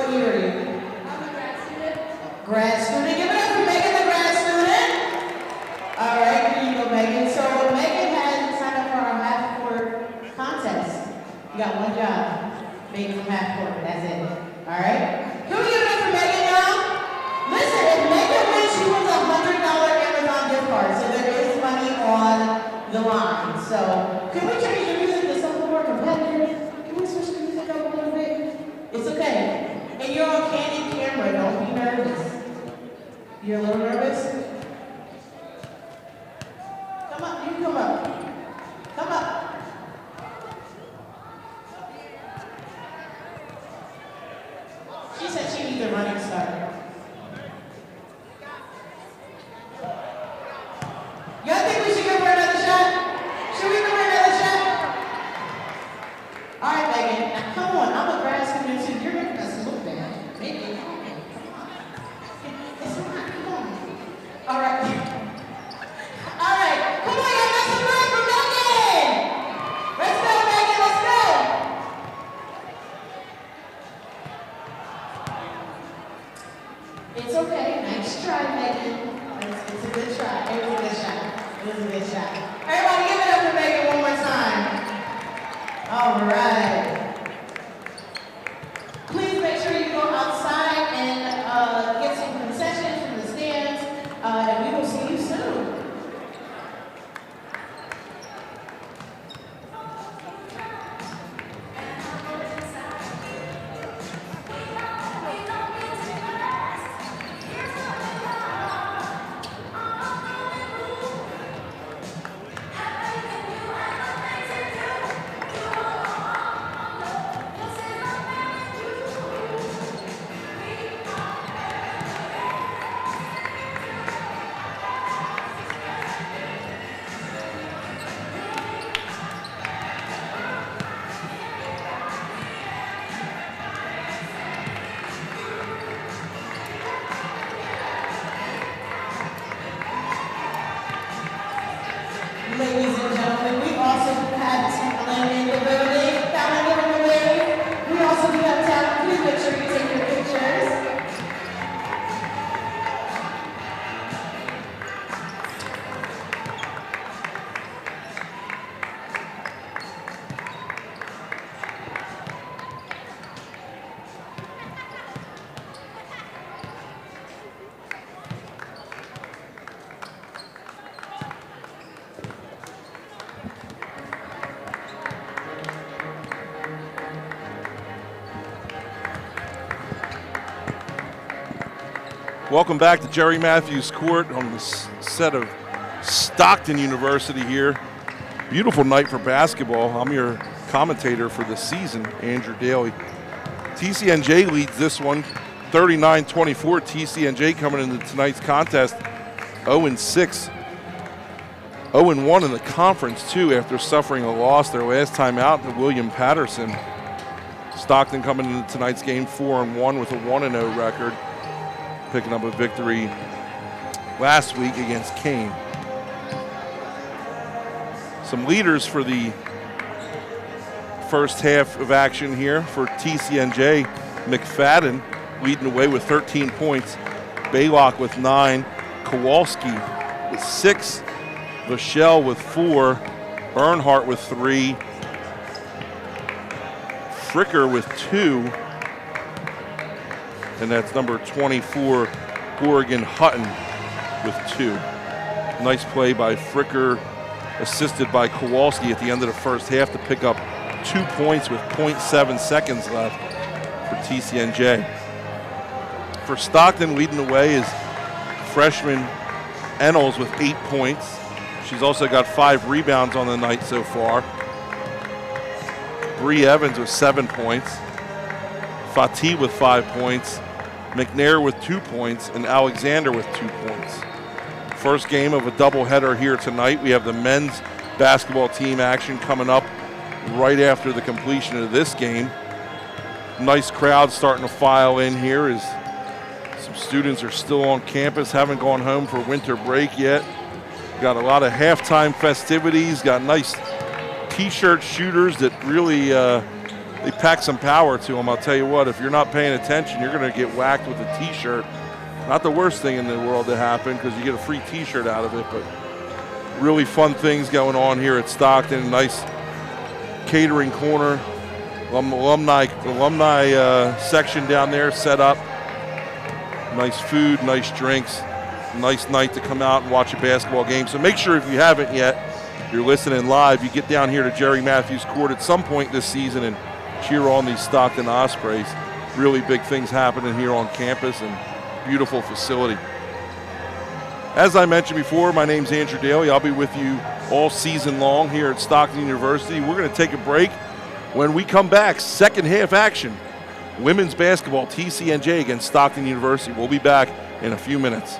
student are you? I'm a grad student. Grad student. Give it up for Megan, the grad student. All right, here you go, Megan. So Megan has signed up for our half-court contest. You got one job. Make it from half-court. That's it. All right? Can we give it up for Megan now? Listen, if Megan wins, she wins a $100 Amazon gift card. So there is money on the line. So can we change the music to something more competitive? Can we switch the music up a little bit? It's okay. And you're on candid camera. Don't be nervous. You're a little nervous? Come up. You can come up. Come up. She said she needs a running start. Y'all think we should give her another shot? Should we give her another shot? All right, Megan. Now, come on. I'm a grad student too. You're making us look bad. Megan, come on. It's not. Come on. All right. All right. Come on, y'all. Make some noise for Megan. Let's go, Megan. Let's go. It's okay. Nice try, Megan. It's a good try. It was a good shot. It was a good shot. Everybody give it up for Megan one more time. All right. Please make sure you go outside and get some concessions from the stands, and we will see you soon. Ladies and gentlemen, we also have talent in the building. Talent in the building. We also do have talent. Please make sure you take your pictures. Welcome back to Jerry Matthews Court on the set of Stockton University here. Beautiful night for basketball. I'm your commentator for the season, Andrew Daly. TCNJ leads this one, 39-24. TCNJ coming into tonight's contest 0-6. 0-1 in the conference, too, after suffering a loss their last time out to William Patterson. Stockton coming into tonight's game 4-1 with a 1-0 record, picking up a victory last week against Kane. Some leaders for the first half of action here for TCNJ. McFadden leading away with 13 points. Baylock with 9. Kowalski with 6. Vachelle with 4. Earnhardt with 3. Fricker with 2. And that's number 24, Oregon Hutton with 2. Nice play by Fricker, assisted by Kowalski at the end of the first half to pick up 2 points with 0.7 seconds left for TCNJ. For Stockton, leading the way is freshman Ennals with 8 points. She's also got 5 rebounds on the night so far. Bree Evans with 7 points. Fatih with 5 points. McNair with 2 points, and Alexander with 2 points. First game of a doubleheader here tonight. We have the men's basketball team action coming up right after the completion of this game. Nice crowd starting to file in here as some students are still on campus, haven't gone home for winter break yet. Got a lot of halftime festivities, got nice t-shirt shooters that really they pack some power to them. I'll tell you what, if you're not paying attention, you're going to get whacked with a T-shirt. Not the worst thing in the world to happen because you get a free T-shirt out of it, but really fun things going on here at Stockton. Nice catering corner, alumni section down there set up. Nice food, nice drinks, nice night to come out and watch a basketball game. So make sure if you haven't yet, you're listening live, you get down here to Jerry Matthews Court at some point this season and cheer on these Stockton Ospreys. Really big things happening here on campus and beautiful facility. As I mentioned before, my name's Andrew Daly. I'll be with you all season long here at Stockton University. We're going to take a break. When we come back, second half action. Women's basketball, TCNJ against Stockton University. We'll be back in a few minutes.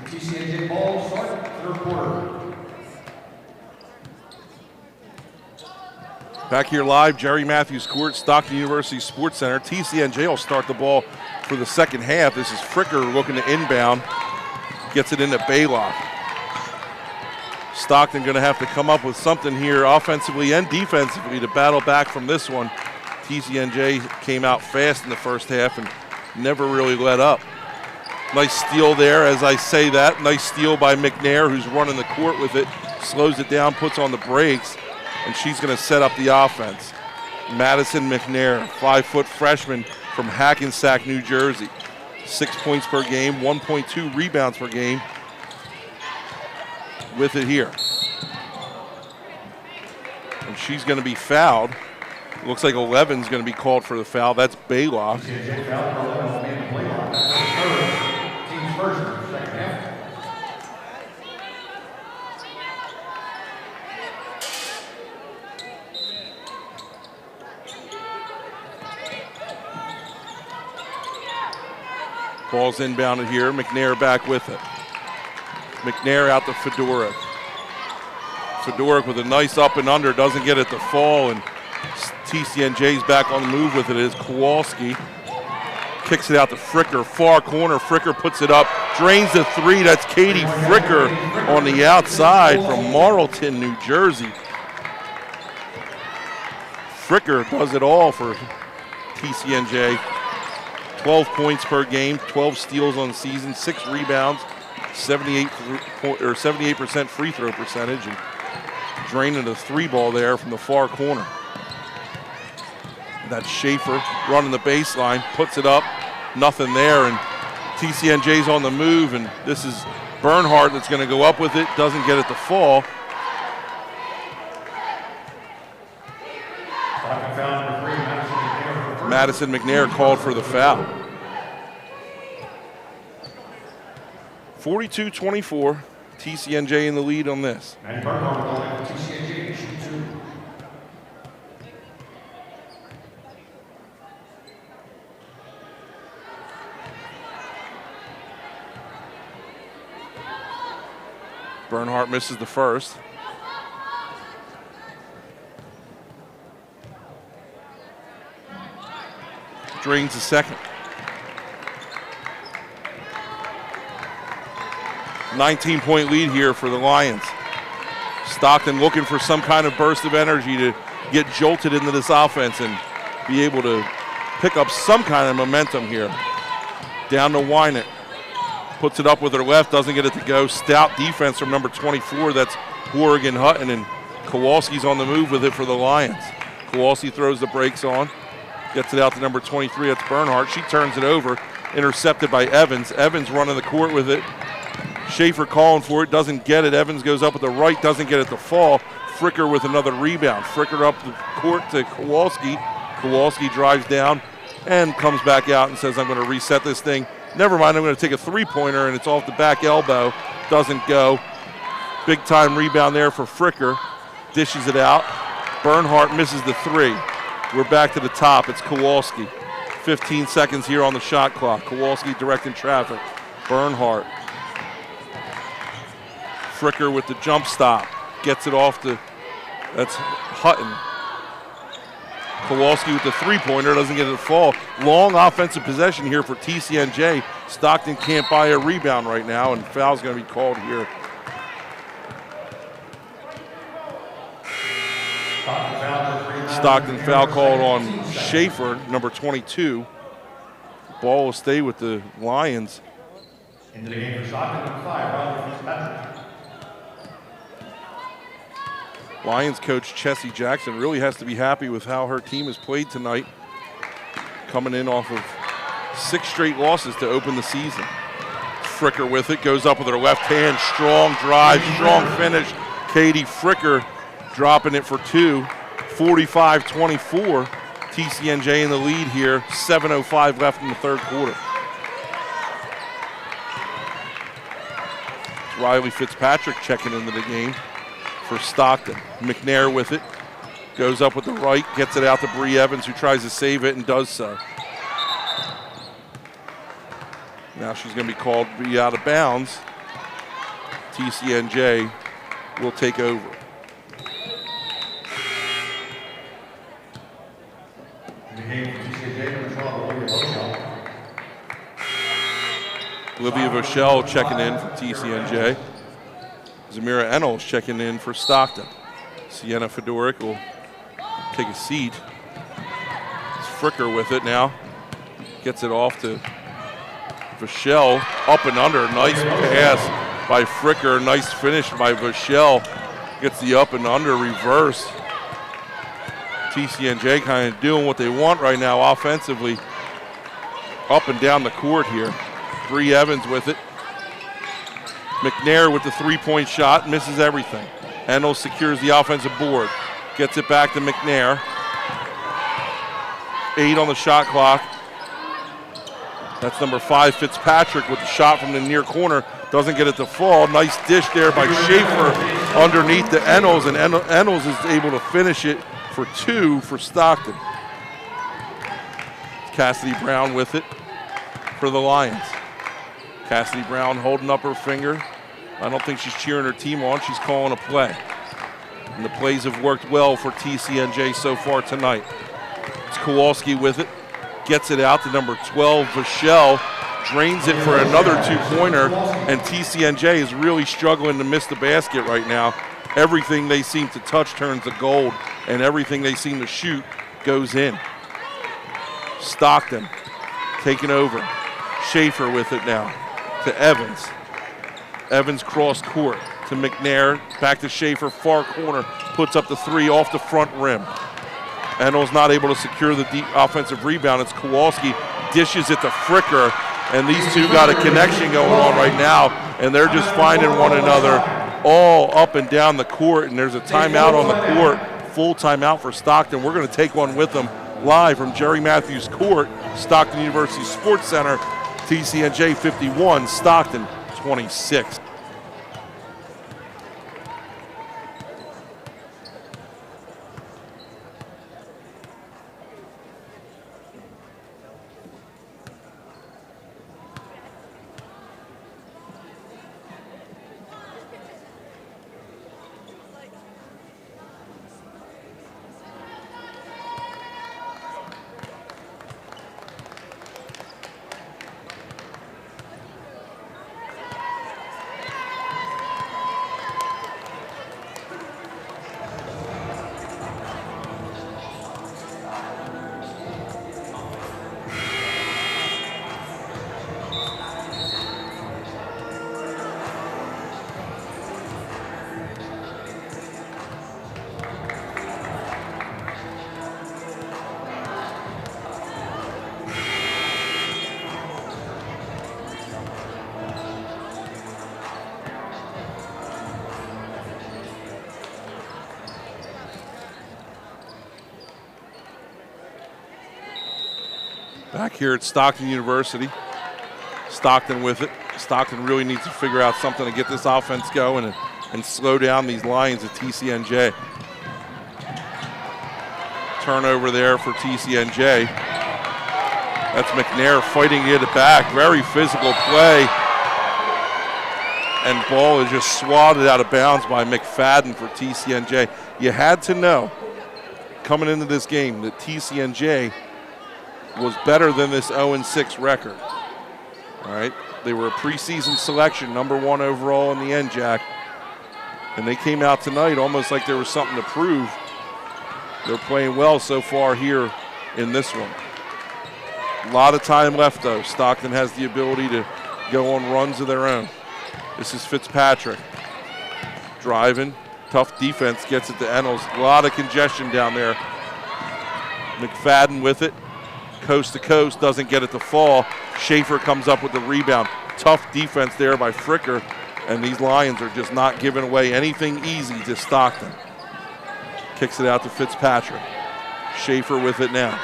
TCNJ ball start, third quarter. Back here live, Jerry Matthews Court, Stockton University Sports Center. TCNJ will start the ball for the second half. This is Fricker looking to inbound. Gets it into Baylock. Stockton going to have to come up with something here offensively and defensively to battle back from this one. TCNJ came out fast in the first half and never really let up. Nice steal there as I say that. Nice steal by McNair, who's running the court with it. Slows it down, puts on the brakes, and she's going to set up the offense. Madison McNair, 5-foot freshman from Hackensack, New Jersey. 6 points per game, 1.2 rebounds per game with it here. And she's going to be fouled. Looks like 11's going to be called for the foul. That's Baylock. TCNJ foul, number 11 will be in the play line. That's the third. Team's first in the second half. Ball's inbounded here. McNair back with it. McNair out to Fedoruk. Fedoruk with a nice up and under, doesn't get it to fall, and TCNJ's back on the move with it is Kowalski. Kicks it out to Fricker, far corner. Fricker puts it up, drains the three. That's Katie Fricker on the outside from Marlton, New Jersey. Fricker does it all for TCNJ. 12 points per game, 12 steals on the season, 6 rebounds, 78% free throw percentage, and draining the three ball there from the far corner. That's Schaefer running the baseline, puts it up, nothing there, and TCNJ's on the move, and this is Bernhardt that's going to go up with it, doesn't get it to fall. Madison McNair called for the foul. 42-24, TCNJ in the lead on this. And Bernhardt will have TCNJ shoot two. Bernhardt misses the first. Drains the second. 19-point lead here for the Lions. Stockton looking for some kind of burst of energy to get jolted into this offense and be able to pick up some kind of momentum here. Down to Wynant. Puts it up with her left, doesn't get it to go. Stout defense from number 24, that's Horrigan Hutton, and Kowalski's on the move with it for the Lions. Kowalski throws the brakes on, gets it out to number 23, that's Bernhardt. She turns it over, intercepted by Evans. Evans running the court with it. Schaefer calling for it, doesn't get it. Evans goes up with the right, doesn't get it to fall. Fricker with another rebound. Fricker up the court to Kowalski. Kowalski drives down and comes back out and says, I'm going to reset this thing. Never mind, I'm going to take a three-pointer, and it's off the back elbow. Doesn't go. Big-time rebound there for Fricker. Dishes it out. Bernhardt misses the three. We're back to the top. It's Kowalski. 15 seconds here on the shot clock. Kowalski directing traffic. Bernhardt. Fricker with the jump stop. Gets it off to, that's Hutton. Kowalski with the three-pointer, doesn't get it to fall. Long offensive possession here for TCNJ. Stockton can't buy a rebound right now, and foul's going to be called here. Stockton foul called on Schaefer, number 22. Ball will stay with the Lions. Into the game for Stockton, number 5, Riley Fitzpatrick. Lions coach Chessie Jackson really has to be happy with how her team has played tonight, coming in off of 6 straight losses to open the season. Fricker with it, goes up with her left hand, strong drive, strong finish. Katie Fricker dropping it for 2, 45-24. TCNJ in the lead here, 7:05 left in the third quarter. Riley Fitzpatrick checking into the game for Stockton. McNair with it, goes up with the right, gets it out to Bree Evans, who tries to save it and does so. Now she's going to be called to be out of bounds. TCNJ will take over. In the game for TCNJ, number 12, Olivia Rochelle. Olivia Voshell checking in for TCNJ. Zamira Ennels checking in for Stockton. Sienna Fedoric will take a seat. It's Fricker with it now. Gets it off to Voshell. Up and under. Nice pass by Fricker. Nice finish by Voshell. Gets the up and under reverse. TCNJ kind of doing what they want right now offensively. Up and down the court here. Bree Evans with it. McNair with the three-point shot, misses everything. Ennels secures the offensive board. Gets it back to McNair. 8 on the shot clock. That's number 5, Fitzpatrick, with the shot from the near corner. Doesn't get it to fall. Nice dish there by Schaefer underneath the Ennels, and Ennels is able to finish it for 2 for Stockton. Cassidy Brown with it for the Lions. Cassidy Brown holding up her finger. I don't think she's cheering her team on. She's calling a play. And the plays have worked well for TCNJ so far tonight. It's Kowalski with it. Gets it out to number 12, Voshell. Drains it for another 2-pointer. And TCNJ is really struggling to miss the basket right now. Everything they seem to touch turns to gold. And everything they seem to shoot goes in. Stockton taking over. Schaefer with it now to Evans. Evans cross court to McNair, back to Schaefer, far corner, puts up the 3 off the front rim. Ennels not able to secure the deep offensive rebound. It's Kowalski, dishes it to Fricker, and these two got a connection going on right now, and they're just finding one another all up and down the court, and there's a timeout on the court, full timeout for Stockton. We're going to take one with them live from Jerry Matthews Court, Stockton University Sports Center. TCNJ 51, Stockton 26. Back here at Stockton University. Stockton with it. Stockton really needs to figure out something to get this offense going and slow down these Lions at TCNJ. Turnover there for TCNJ. That's McNair fighting to get it back. Very physical play. And ball is just swatted out of bounds by McFadden for TCNJ. You had to know coming into this game that TCNJ was better than this 0-6 record. All right, they were a preseason selection, number 1 overall in the NJAC. And they came out tonight almost like there was something to prove. They're playing well so far here in this one. A lot of time left, though. Stockton has the ability to go on runs of their own. This is Fitzpatrick. Driving. Tough defense gets it to Ennals. A lot of congestion down there. McFadden with it. Coast to coast. Doesn't get it to fall. Schaefer comes up with the rebound. Tough defense there by Fricker. And these Lions are just not giving away anything easy to Stockton. Kicks it out to Fitzpatrick. Schaefer with it now.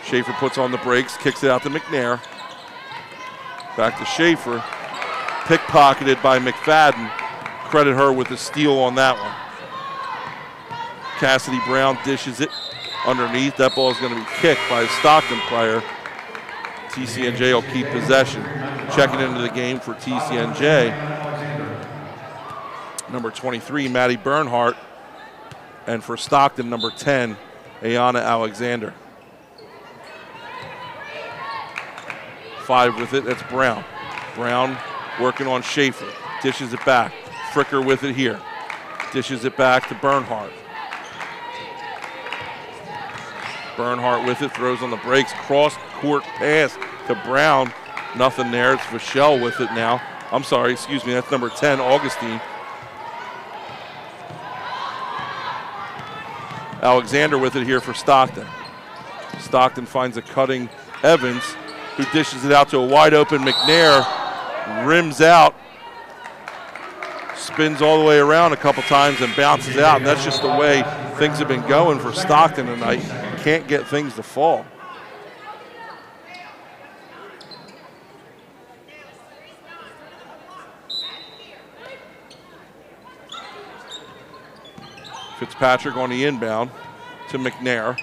Schaefer puts on the brakes, kicks it out to McNair. Back to Schaefer. Pickpocketed by McFadden. Credit her with the steal on that one. Cassidy Brown dishes it underneath. That ball is going to be kicked by a Stockton player. TCNJ will keep possession. Checking into the game for TCNJ. Number 23, Maddie Bernhardt. And for Stockton, number 10, Ayana Alexander. 5 with it, that's Brown. Brown working on Schaefer. Dishes it back. Fricker with it here. Dishes it back to Bernhardt. Bernhardt with it, throws on the brakes. Cross-court pass to Brown. Nothing there. It's Vachelle with it now. I'm sorry, excuse me, that's number 10, Augustine. Alexander with it here for Stockton. Stockton finds a cutting Evans, who dishes it out to a wide-open McNair. Rims out. Spins all the way around a couple times and bounces out. And that's just the way things have been going for Stockton tonight. Can't get things to fall. Fitzpatrick on the inbound to McNair.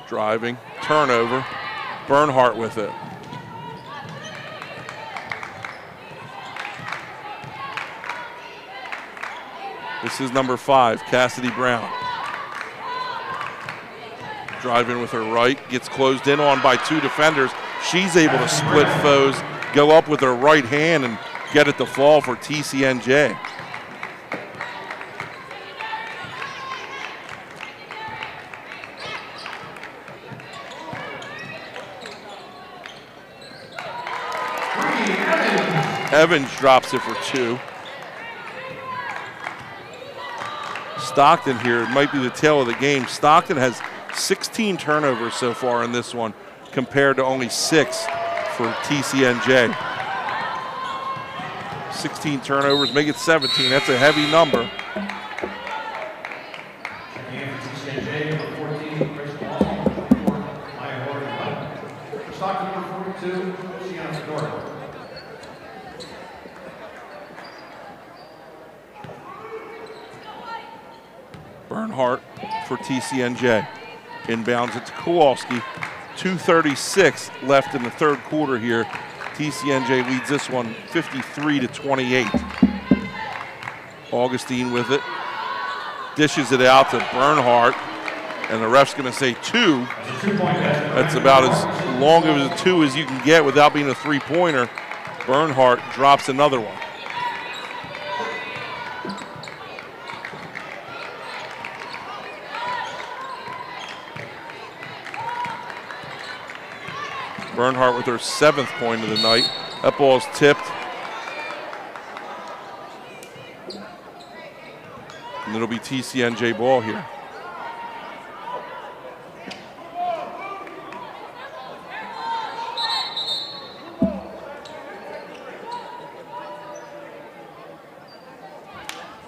Driving, turnover. Bernhardt with it. This is number 5, Cassidy Brown. Driving with her right, gets closed in on by 2 defenders. She's able to split foes, go up with her right hand and get it to fall for TCNJ. Evans drops it for 2. Stockton here, it might be the tail of the game. Stockton has 16 turnovers so far in this one compared to only 6 for TCNJ. 16 turnovers, make it 17. That's a heavy number. Bernhardt for TCNJ. Inbounds it to Kowalski. 2:36 left in the third quarter here. TCNJ leads this one 53-28. Augustine with it. Dishes it out to Bernhardt. And the ref's going to say 2. That's about as long of a 2 as you can get without being a three-pointer. Bernhardt drops another one. Bernhardt with her 7th point of the night. That ball's tipped. And it'll be TCNJ ball here.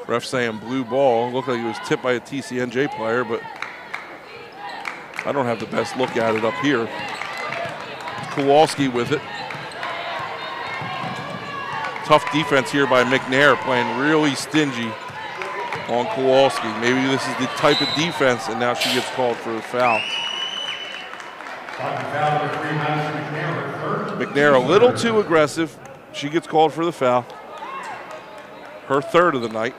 Ref saying blue ball. Looked like it was tipped by a TCNJ player, but I don't have the best look at it up here. Kowalski with it. Tough defense here by McNair, playing really stingy on Kowalski. Maybe this is the type of defense, and now she gets called for a foul. McNair a little too aggressive. She gets called for the foul. Her third of the night.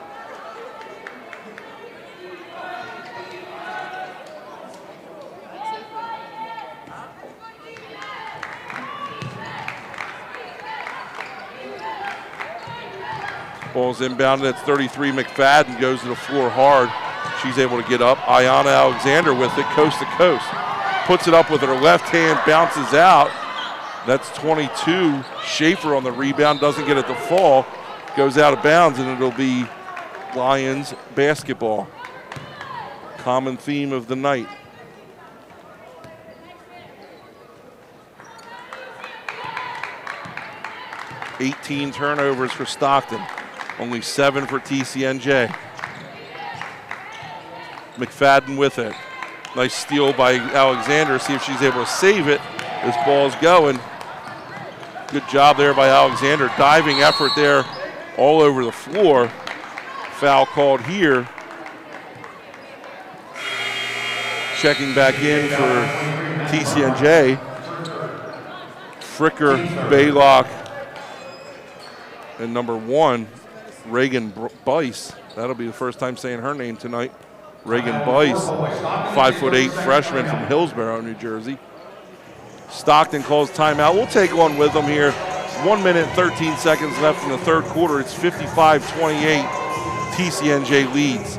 Ball's inbounded at 33. McFadden goes to the floor hard. She's able to get up. Ayanna Alexander with it, coast to coast. Puts it up with her left hand, bounces out. That's 22. Schaefer on the rebound, doesn't get it to fall. Goes out of bounds, and it'll be Lions basketball. Common theme of the night. $18 turnovers for Stockton. Only 7 for TCNJ. McFadden with it. Nice steal by Alexander. See if she's able to save it. This ball's going. Good job there by Alexander. Diving effort there all over the floor. Foul called here. Checking back in for TCNJ. Fricker, Baylock, and number 1, Reagan Bice. That'll be the first time saying her name tonight. Reagan Bice, 5'8" freshman from Hillsborough, New Jersey. Stockton calls timeout. We'll take one with them here. 1 minute, 13 seconds left in the third quarter. It's 55-28. TCNJ leads.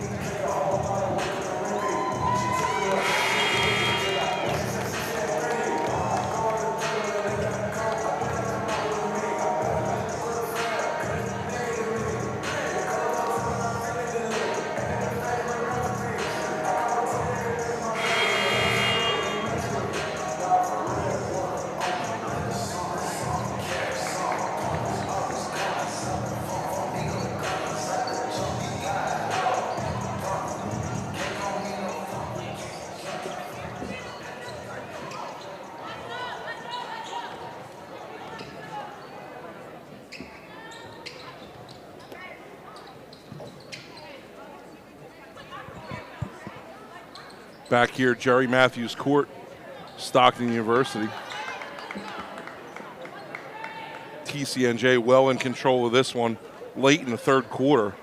Back here, Jerry Matthews Court, Stockton University. TCNJ well in control of this one late in the third quarter.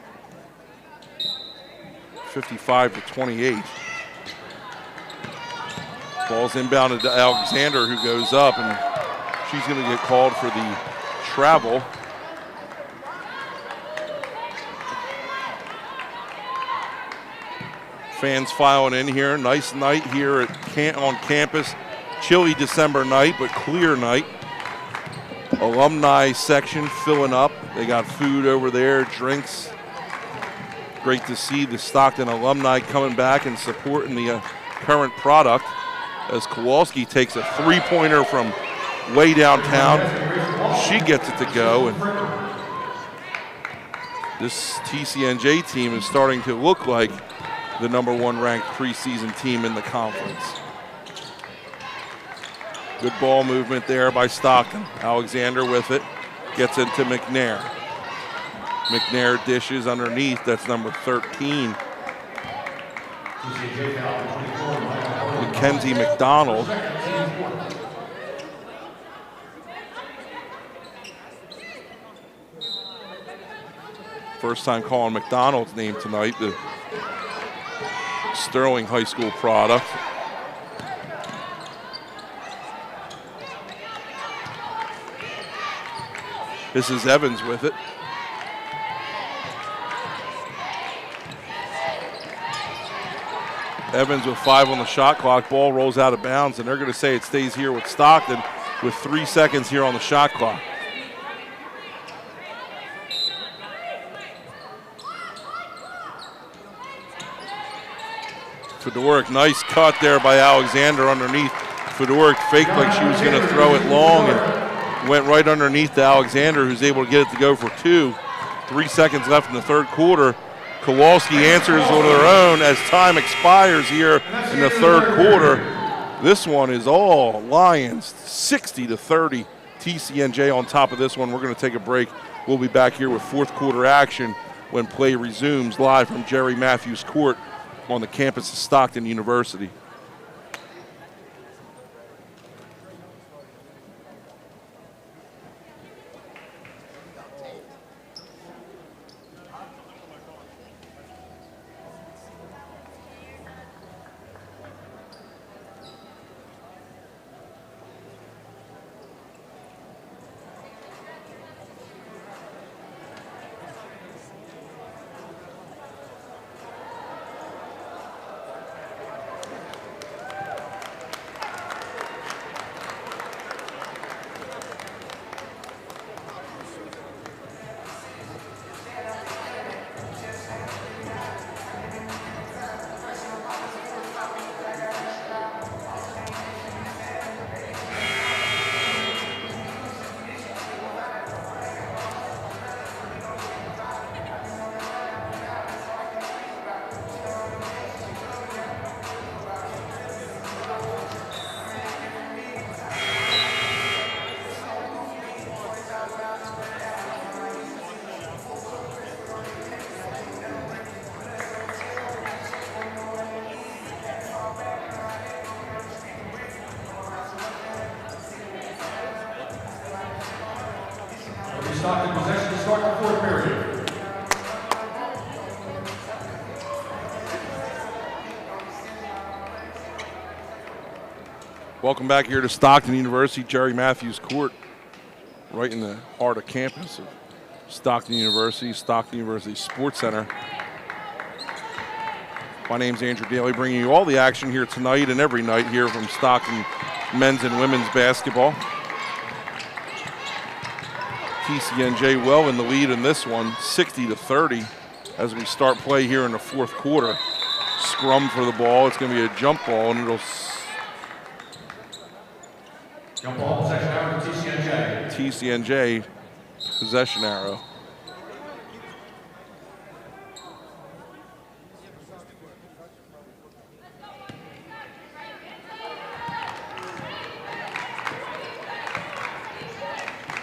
55-28. Ball's inbounded to Alexander, who goes up, and she's going to get called for the travel. Fans filing in here. Nice night here on campus. Chilly December night, but clear night. Alumni section filling up. They got food over there, drinks. Great to see the Stockton alumni coming back and supporting the current product as Kowalski takes a three-pointer from way downtown. She gets it to go, and this TCNJ team is starting to look like the number 1 ranked preseason team in the conference. Good ball movement there by Stockton. Alexander with it, gets into McNair. McNair dishes underneath, that's number 13. Mackenzie McDonald. First time calling McDonald's name tonight, the Sterling High School product. This is Evans with it. Evans with 5 on the shot clock. Ball rolls out of bounds, and they're going to say it stays here with Stockton with 3 seconds here on the shot clock. Fedoruk, nice cut there by Alexander underneath. Fedoruk faked like she was going to throw it long and went right underneath to Alexander, who's able to get it to go for 2. 3 seconds left in the third quarter. Kowalski answers on her own as time expires here in the third quarter. This one is all Lions, 60-30. TCNJ on top of this one. We're going to take a break. We'll be back here with fourth quarter action when play resumes live from Jerry Matthews Court on the campus of Stockton University. Stockton possession to start the fourth period. Welcome back here to Stockton University, Jerry Matthews Court, right in the heart of campus of Stockton University Sports Center. My name's Andrew Daly, bringing you all the action here tonight and every night here from Stockton men's and women's basketball. TCNJ well in the lead in this one, 60-30, as we start play here in the fourth quarter. Scrum for the ball. It's going to be a jump ball, and it'll Jump ball possession arrow to TCNJ. TCNJ possession arrow.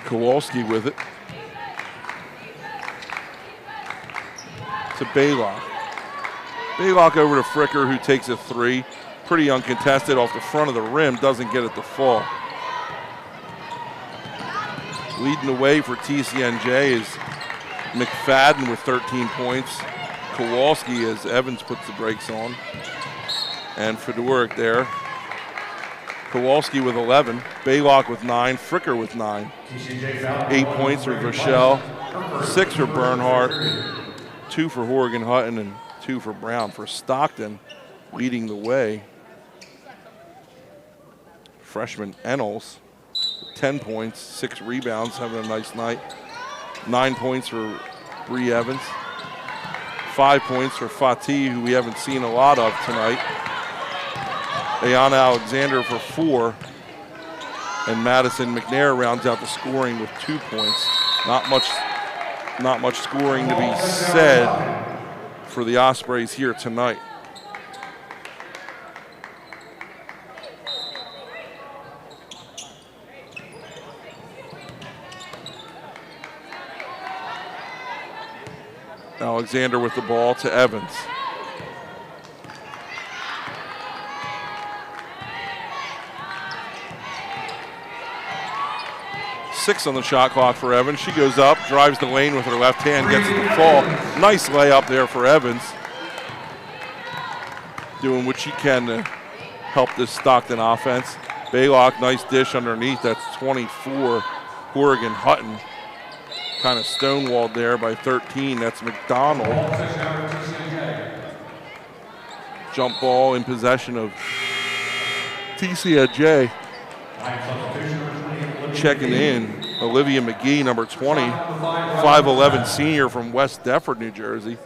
Kowalski with it. To Baylock. Baylock over to Fricker, who takes a three. Pretty uncontested off the front of the rim, doesn't get it to fall. Leading the way for TCNJ is McFadden with 13 points. Kowalski as Evans puts the brakes on. And Fedoric there. Kowalski with 11, Baylock with 9, Fricker with 9. 8 points for Rochelle, 6 for Bernhardt, 2 for Horgan Hutton, and 2 for Brown. For Stockton, leading the way, freshman Ennels, 10 points, 6 rebounds, having a nice night. 9 points for Bree Evans, 5 points for Fatih, who we haven't seen a lot of tonight. Ayana Alexander for 4, and Madison McNair rounds out the scoring with 2 points. Not much scoring to be said for the Ospreys here tonight. Alexander with the ball to Evans. Six on the shot clock for Evans. She goes up, drives the lane with her left hand, gets it to fall. Nice layup there for Evans. Doing what she can to help this Stockton offense. Baylock, nice dish underneath. That's 24. Horgan Hutton kind of stonewalled there by 13. That's McDonald. Jump ball in possession of TCNJ. Checking in, Olivia McGee, number 20, 5'11" senior from West Deptford, New Jersey.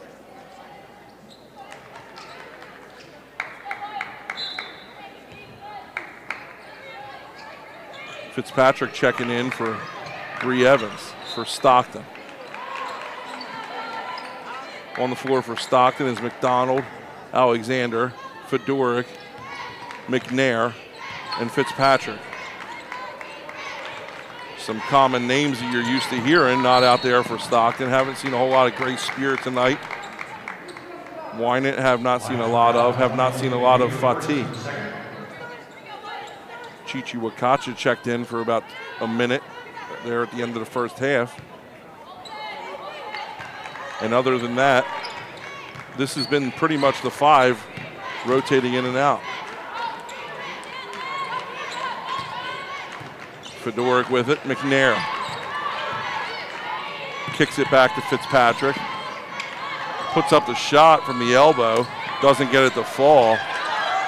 Fitzpatrick checking in for Bree Evans for Stockton. On the floor for Stockton is McDonald, Alexander, Fedoric, McNair, and Fitzpatrick. Some common names that you're used to hearing, not out there for Stockton. Haven't seen a whole lot of Great Spirit tonight. Wynant have not seen a lot of Fatih. Chichi Wakacha checked in for about a minute there at the end of the first half. And other than that, this has been pretty much the five rotating in and out. Fedoric with it, McNair. Kicks it back to Fitzpatrick. Puts up the shot from the elbow, doesn't get it to fall.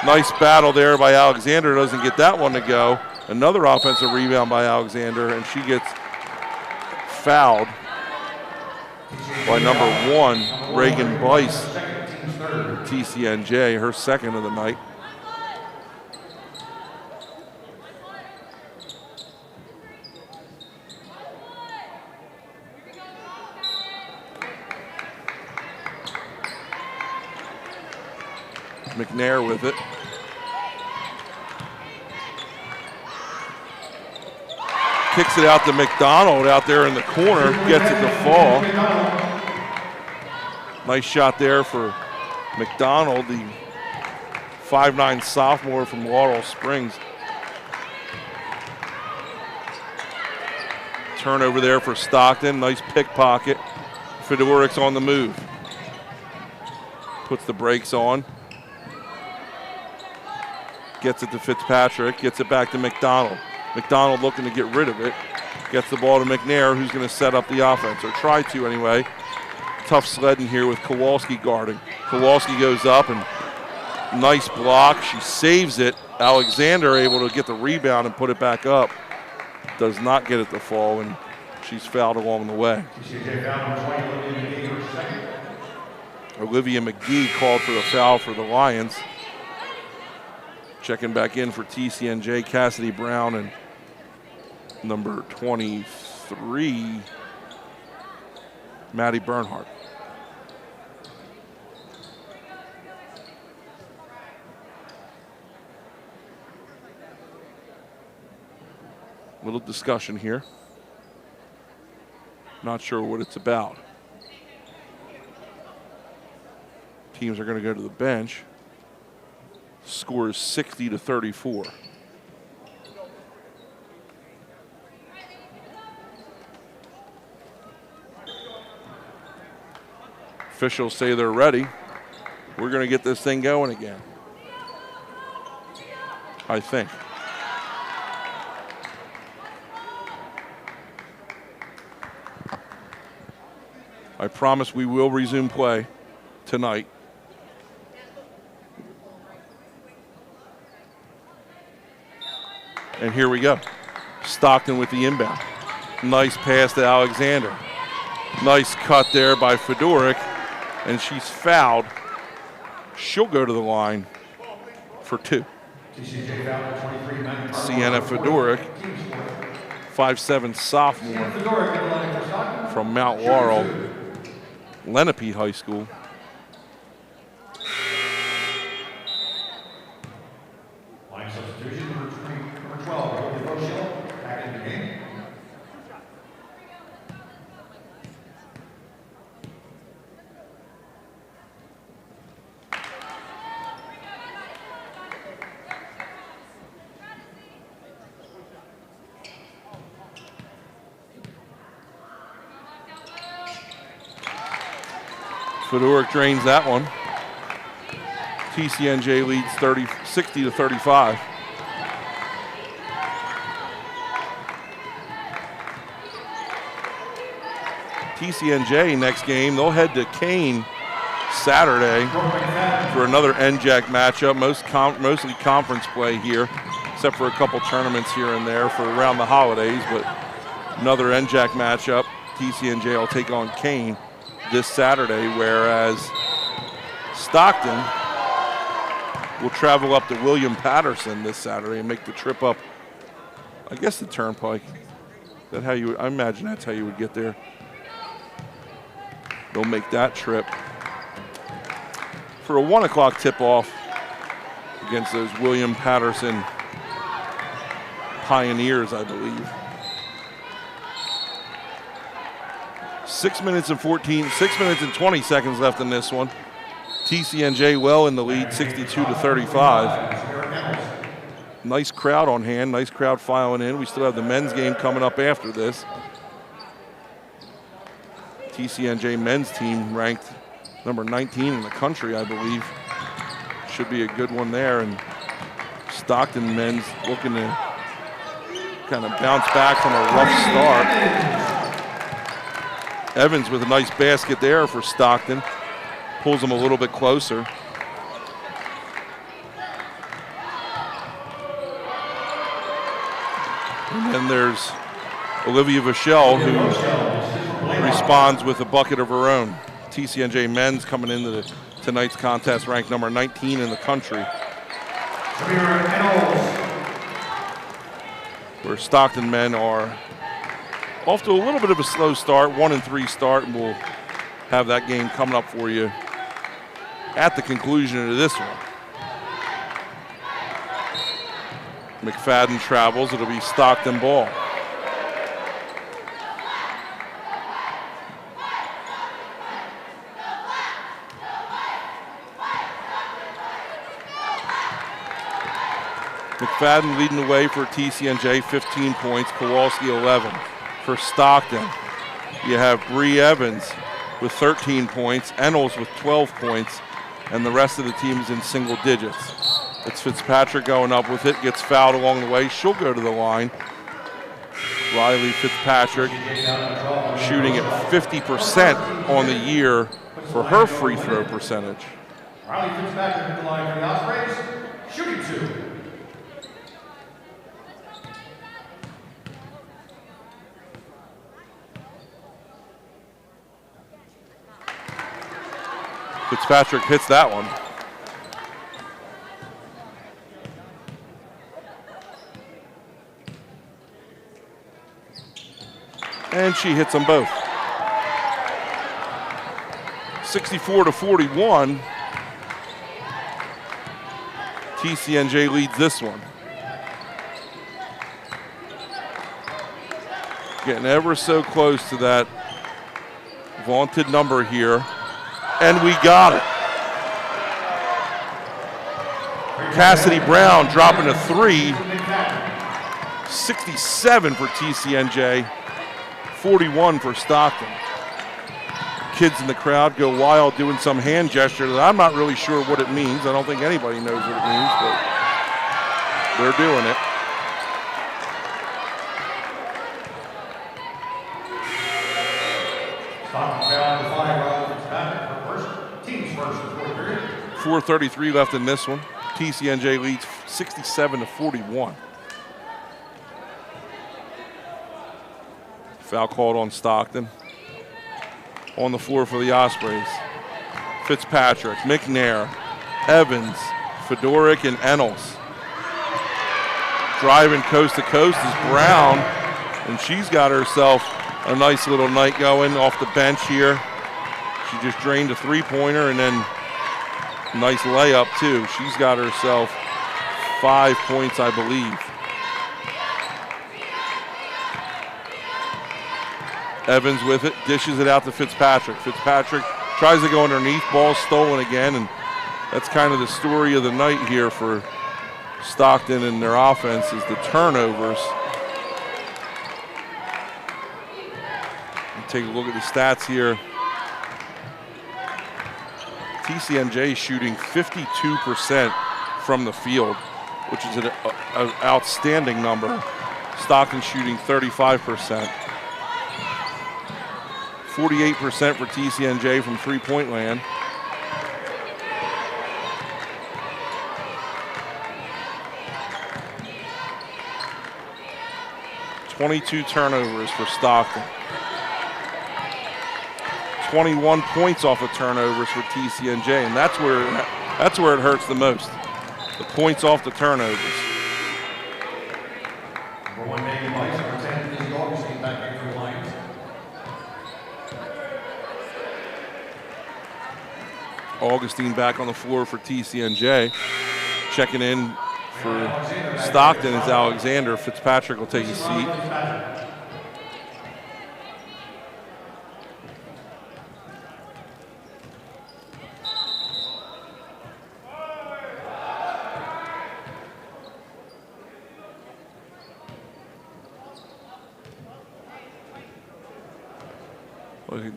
Nice battle there by Alexander, doesn't get that one to go. Another offensive rebound by Alexander, and she gets fouled by number 1, Reagan Bice, TCNJ, her second of the night. McNair with it. Kicks it out to McDonald out there in the corner, gets it to fall. Nice shot there for McDonald, the 5'9" sophomore from Laurel Springs. Turnover there for Stockton, nice pickpocket. Fedoric's on the move. Puts the brakes on. Gets it to Fitzpatrick, gets it back to McDonald. McDonald looking to get rid of it. Gets the ball to McNair, who's going to set up the offense, or try to anyway. Tough sledding here with Kowalski guarding. Kowalski goes up and nice block. She saves it. Alexander able to get the rebound and put it back up. Does not get it to fall, and she's fouled along the way. Olivia McGee called for the foul for the Lions. Checking back in for TCNJ, Cassidy Brown, and number 23, Maddie Bernhardt. Little discussion here. Not sure what it's about. Teams are going to go to the bench. Score is 60-34. Officials say they're ready. We're going to get this thing going again, I think. I promise we will resume play tonight. And here we go. Stockton with the inbound. Nice pass to Alexander. Nice cut there by Fedoric, and she's fouled. She'll go to the line for 2. Sienna Fedoric, 5'7" sophomore from Mount Laurel, Lenape High School. Line substitution, number 12, Olivia Rochelle, back in the game. Fedoric drains that one. TCNJ leads 60-35. TCNJ next game, they'll head to Kane Saturday for another NJAC matchup, mostly conference play here, except for a couple tournaments here and there for around the holidays, but another NJAC matchup. TCNJ will take on Kane this Saturday, whereas Stockton will travel up to William Patterson this Saturday and make the trip up, I guess, the Turnpike. That how you? I imagine that's how you would get there. They'll make that trip for a 1 o'clock tip-off against those William Patterson Pioneers, I believe. 6 minutes and 20 seconds left in this one. TCNJ well in the lead, 62-35. Nice crowd on hand, nice crowd filing in. We still have the men's game coming up after this. TCNJ men's team ranked number 19 in the country, I believe. Should be a good one there. And Stockton men's looking to kind of bounce back from a rough start. Evans with a nice basket there for Stockton. Pulls them a little bit closer. And then there's Olivia Vachelle, who responds with a bucket of her own. TCNJ men's coming into tonight's contest ranked number 19 in the country. Where Stockton men are off to a little bit of a slow start, 1-3 start, and we'll have that game coming up for you at the conclusion of this one. McFadden travels, it'll be Stockton ball. McFadden leading the way for TCNJ, 15 points, Kowalski 11. For Stockton, you have Bree Evans with 13 points, Ennels with 12 points, and the rest of the team is in single digits. It's Fitzpatrick going up with it, gets fouled along the way. She'll go to the line. Riley Fitzpatrick shooting at 50% on the year for her free throw percentage. Riley Fitzpatrick at the line for the Ospreys, shooting 2. Fitzpatrick hits that one. And she hits them both. 64-41. TCNJ leads this one. Getting ever so close to that vaunted number here. And we got it. Cassidy Brown dropping a 3. 67 for TCNJ, 41 for Stockton. Kids in the crowd go wild doing some hand gesture that I'm not really sure what it means. I don't think anybody knows what it means, but they're doing it. Stockton fouled the 5, Riley Fitzpatrick for first. Team's first in the fourth period. 4:33 left in this one. TCNJ leads 67-41. Foul called on Stockton. On the floor for the Ospreys. Fitzpatrick, McNair, Evans, Fedoric, and Ennels. Driving coast to coast is Brown, and she's got herself a nice little night going off the bench here. She just drained a three-pointer and then a nice layup too. She's got herself 5 points, I believe. Evans with it, dishes it out to Fitzpatrick. Fitzpatrick tries to go underneath, ball stolen again, and that's kind of the story of the night here for Stockton and their offense is the turnovers. Take a look at the stats here. TCNJ shooting 52% from the field, which is an outstanding number. Stockton shooting 35%. 48% for TCNJ from three-point land. (22 turnovers for Stockton. 21 points off of turnovers for TCNJ, and that's where it hurts the most. The points off the turnovers. Number 1 Megan Weiss, number 10 Lizzie Augustine back in for the Lions. Augustine back on the floor for TCNJ. Checking in For Stockton is Alexander. Fitzpatrick will take his seat.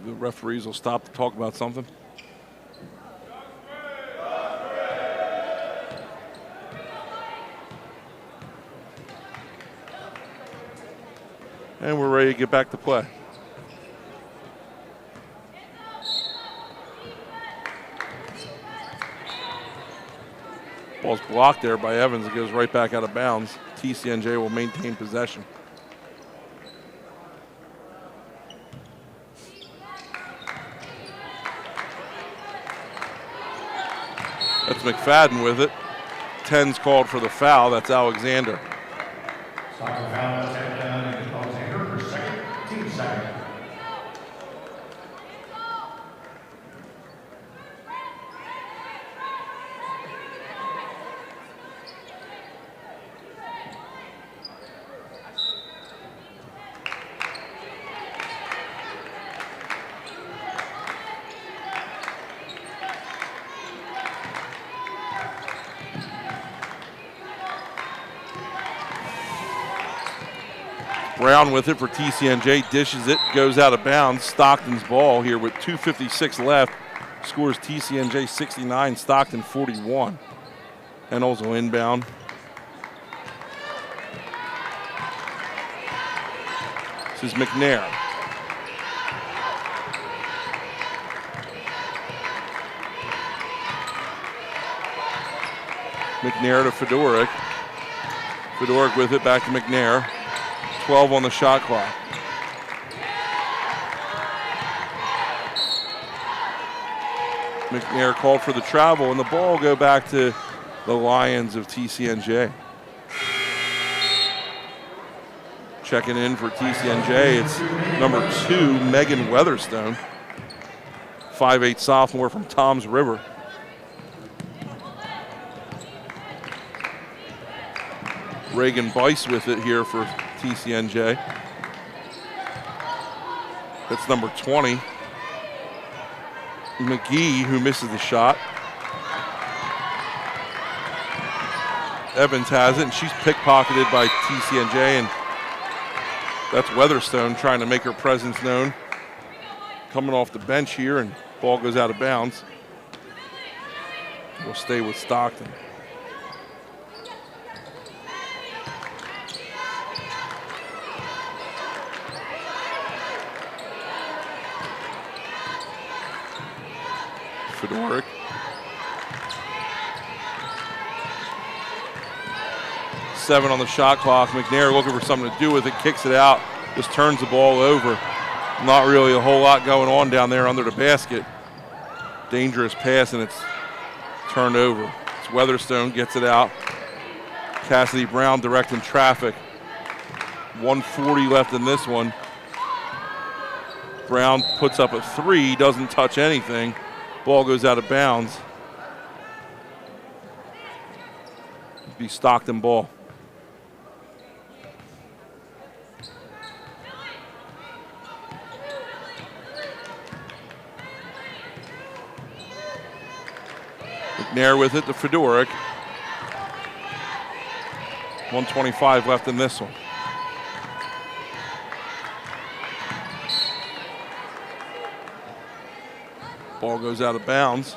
The referees will stop to talk about something. And we're ready to get back to play. Ball's blocked there by Evans. It goes right back out of bounds. TCNJ will maintain possession. That's McFadden with it. 10's called for the foul. That's Alexander. Stockton foul, that's Alexander for second, team second. Brown with it for TCNJ, dishes it, goes out of bounds. Stockton's ball here with 2:56 left. Scores TCNJ 69, Stockton 41. And also inbound. This is McNair. McNair to Fedoruk. Fedoruk with it, back to McNair. 12 on the shot clock. McNair called for the travel, and the ball will go back to the Lions of TCNJ. Checking in for TCNJ, it's number 2, Megan Weatherstone. 5'8" sophomore from Toms River. Reagan Bice with it here for TCNJ. That's number 20. McGee, who misses the shot. Evans has it, and she's pickpocketed by TCNJ, and that's Weatherstone trying to make her presence known. Coming off the bench here, and ball goes out of bounds. We'll stay with Stockton. Fedoruk. Seven on the shot clock. McNair looking for something to do with it, kicks it out, just turns the ball over. Not really a whole lot going on down there under the basket. Dangerous pass, and it's turned over. It's Weatherstone, gets it out. Cassidy Brown directing traffic. 1:40 left in this one. Brown puts up a 3, doesn't touch anything. Ball goes out of bounds. Be Stockton ball. McNair with it to Fedoruk. 1:25 left in this one. Ball goes out of bounds.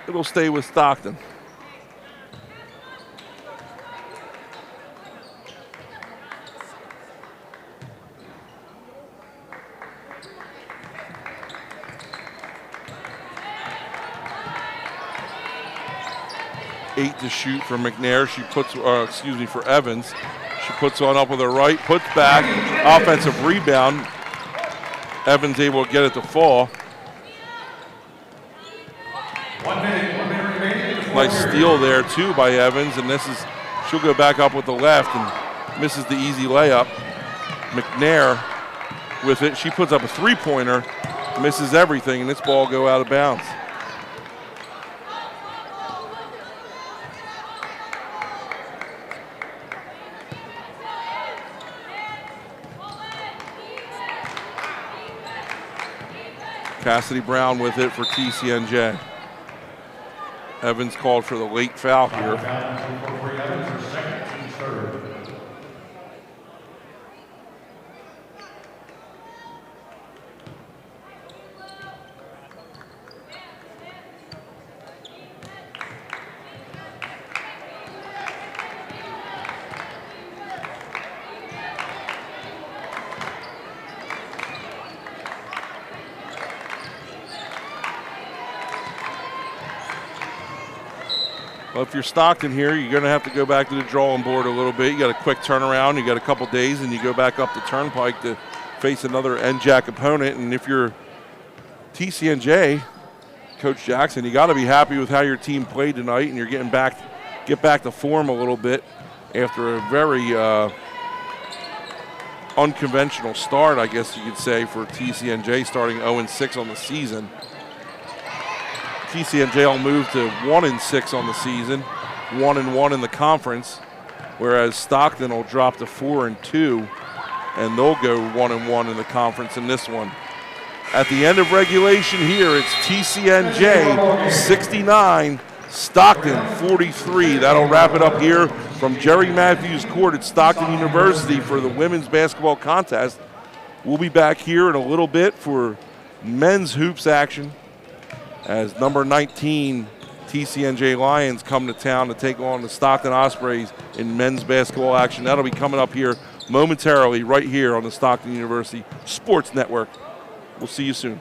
It'll stay with Stockton. Eight to shoot for McNair. She puts, for Evans. She puts one up with her right, puts back, offensive rebound. Evans able to get it to fall. 1 minute remaining. Nice steal there too by Evans, and she'll go back up with the left and misses the easy layup. McNair with it. She puts up a three-pointer, misses everything, and this ball go out of bounds. Cassidy Brown with it for TCNJ. Evans called for the late foul here. Evans for second, team's third. Well, if you're Stockton here, you're going to have to go back to the drawing board a little bit. You got a quick turnaround. You got a couple days, and you go back up the turnpike to face another NJAC opponent. And if you're TCNJ, Coach Jackson, you got to be happy with how your team played tonight, and you're get back to form a little bit after a very unconventional start, I guess you could say, for TCNJ, starting 0-6 on the season. TCNJ will move to 1-6 on the season, 1-1 in the conference, whereas Stockton will drop to 4-2, and they'll go 1-1 in the conference in this one. At the end of regulation here, it's TCNJ 69, Stockton 43. That'll wrap it up here from Jerry Matthews Court at Stockton University for the women's basketball contest. We'll be back here in a little bit for men's hoops action, as number 19 TCNJ Lions come to town to take on the Stockton Ospreys in men's basketball action. That'll be coming up here momentarily right here on the Stockton University Sports Network. We'll see you soon.